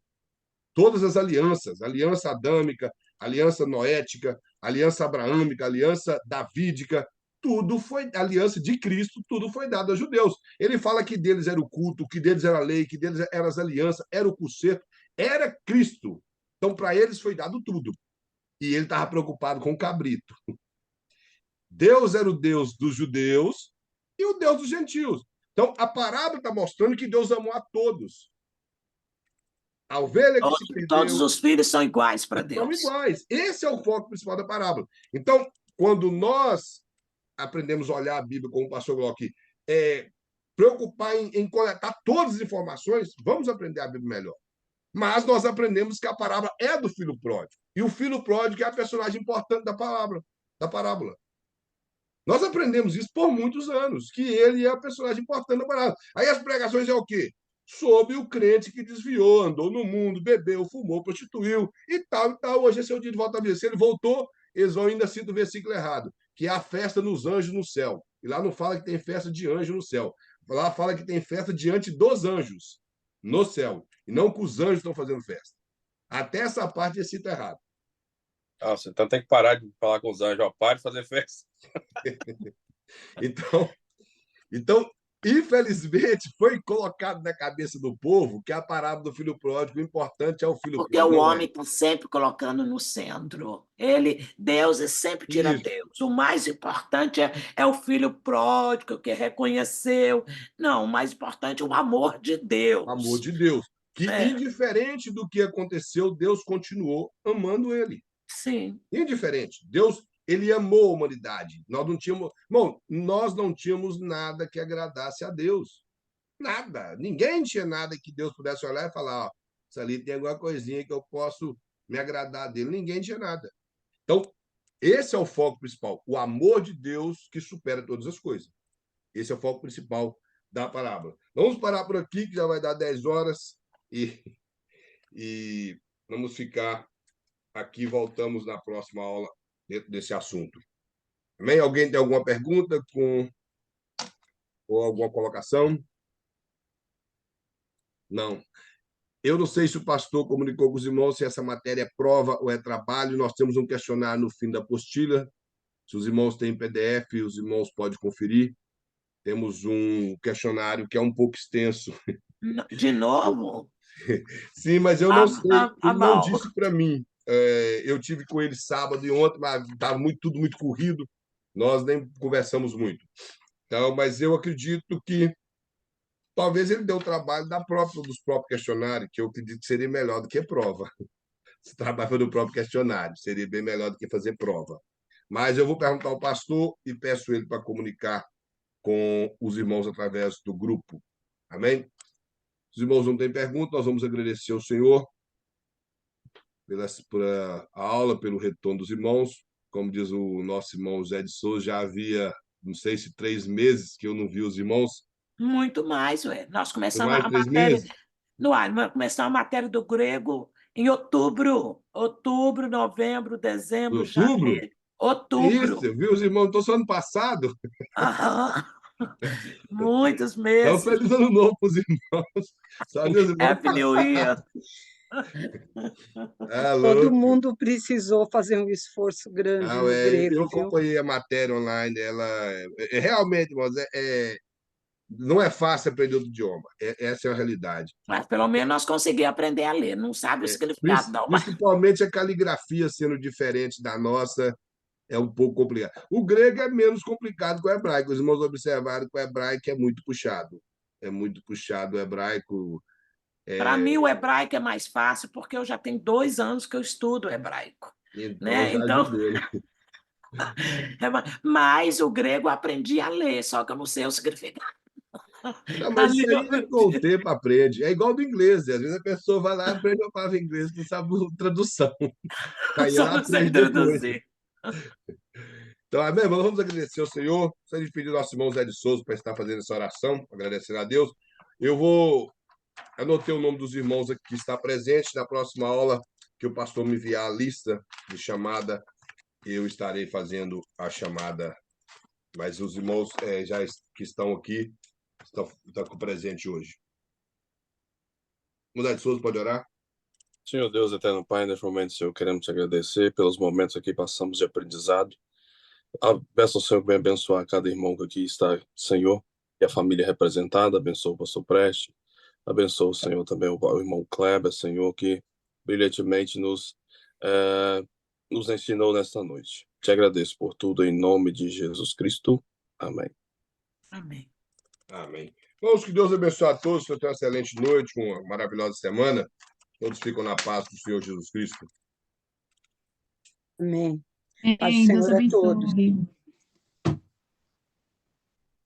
Todas as alianças, aliança adâmica, aliança noética, aliança abraâmica, aliança davídica, tudo foi aliança de Cristo, tudo foi dado aos judeus. Ele fala que deles era o culto, que deles era a lei, que deles eram as alianças, era o conserto, era Cristo. Então, para eles foi dado tudo. E ele estava preocupado com o cabrito. Deus era o Deus dos judeus e o Deus dos gentios. Então, a parábola está mostrando que Deus amou a todos. A ovelha que se Todos perdeu, os filhos são iguais para são Deus. iguais. Esse é o foco principal da parábola. Então, quando nós aprendemos a olhar a Bíblia, como o pastor Glock, preocupar em coletar todas as informações, vamos aprender a Bíblia melhor. Mas nós aprendemos que a parábola é do filho pródigo. E o filho pródigo é a personagem importante da parábola. Nós aprendemos isso por muitos anos, que ele é a personagem importante da parábola. Aí as pregações é o quê? Sobre o crente que desviou, andou no mundo, bebeu, fumou, prostituiu e tal, e tal. Hoje é seu dia de volta à vida. Se ele voltou, eles vão ainda citar o versículo errado, que é a festa nos anjos no céu. E lá não fala que tem festa de anjo no céu. Lá fala que tem festa diante dos anjos no céu. E não que os anjos estão fazendo festa. Até essa parte é cita errado. Nossa, então tem que parar de falar com os anjos, ó, para de fazer festa. Então, infelizmente, foi colocado na cabeça do povo que a parábola do filho pródigo, o importante é o filho Porque pródigo. o Não é. homem está sempre colocando no centro. Deus sempre tira Isso. Deus. O mais importante é o filho pródigo que reconheceu. Não, o mais importante é o amor de Amor Deus. de Deus. Que, É, indiferente do que aconteceu, Deus continuou amando ele. sim. Indiferente. Deus, ele amou a humanidade. Nós não tínhamos, bom, nós não tínhamos nada que agradasse a Deus. Nada. Ninguém tinha nada que Deus pudesse olhar e falar, ó, isso ali tem alguma coisinha que eu posso me agradar dele. Ninguém tinha nada. Então, esse é o foco principal. O amor de Deus que supera todas as coisas. Esse é o foco principal da parábola. Vamos parar por aqui, que já vai dar 10 horas, e vamos ficar aqui. Voltamos na próxima aula dentro desse assunto. Amém? Alguém tem alguma pergunta ou alguma colocação? Não. Eu não sei se o pastor comunicou com os irmãos se essa matéria é prova ou é trabalho. Nós temos um questionário no fim da apostila. Se os irmãos têm PDF, os irmãos podem conferir. Temos um questionário que é um pouco extenso. De novo? Sim, mas eu não Ah, sei, ah, ah, ele não bom. disse para mim. Eu tive com ele sábado e ontem, mas estava tudo muito corrido, nós nem conversamos muito. Então, mas eu acredito que talvez ele dê o trabalho dos próprios questionários, que eu acredito que seria melhor do que prova. Se trabalha no próprio questionário, seria bem melhor do que fazer prova. Mas eu vou perguntar ao pastor e peço ele para comunicar com os irmãos através do grupo. Amém? Os irmãos não têm pergunta, nós vamos agradecer ao Senhor pela aula, pelo retorno dos irmãos. Como diz o nosso irmão Zé de Souza, já havia, não sei se 3 meses que eu não vi os irmãos. Muito mais, ué. Nós Foi começamos mais a de 3 meses? matéria no ar, começamos a matéria do grego em outubro. Outubro, novembro, dezembro, Outubro? janeiro. Que isso? Outubro. Eu vi os irmãos, então só ano passado. Aham. Muitos Então, meses. feliz ano novo para os irmãos. Só vi os irmãos Happy New passados. Year. É Todo louco. mundo precisou fazer um esforço grande Não, no eu grego, viu? acompanhei a matéria online, realmente, irmãos, não é fácil aprender outro idioma. Essa é a realidade. Mas pelo menos nós conseguimos aprender a ler. Não sabe o significado, não, mas Principalmente a caligrafia sendo diferente da nossa, é um pouco complicado. O grego é menos complicado que o hebraico. Os irmãos observaram que o hebraico é muito puxado. É muito puxado o hebraico. para mim o hebraico é mais fácil porque eu já tenho 2 anos que eu estudo hebraico. Então, Né? já Então, ajudou, né? mas o grego eu aprendi a ler, só que eu não sei o significado. Não, mas Ali isso eu aí com o tempo aprende. É igual do inglês. Às vezes a pessoa vai lá e aprende uma palavra em inglês, não sabe a tradução. Aí só ela não sei aprende depois. traduzir. Então, amém, irmão? Vamos agradecer ao Senhor. Se a gente pedir ao nosso irmão Zé de Souza para estar fazendo essa oração, agradecendo a Deus, eu vou anotei o nome dos irmãos aqui que está presente. Na próxima aula, que o pastor me enviar a lista de chamada, eu estarei fazendo a chamada. Mas os irmãos que estão aqui estão com presente hoje. Zé de Souza, pode orar? Senhor Deus, eterno Pai, neste momento, Senhor, queremos te agradecer pelos momentos aqui que passamos de aprendizado. Peço ao Senhor que venha abençoar cada irmão que aqui está, Senhor, e a família representada. Abençoa o pastor Preste. Abençoa o Senhor também o irmão Kleber, Senhor, que brilhantemente nos ensinou nesta noite. Te agradeço por tudo, em nome de Jesus Cristo. Amém. Amém. Amém. Vamos, que Deus abençoe a todos, que eu tenha uma excelente noite, uma maravilhosa semana. Todos ficam na paz do Senhor Jesus Cristo. Amém. Paz do Amém. Deus Senhor a todos. abençoe.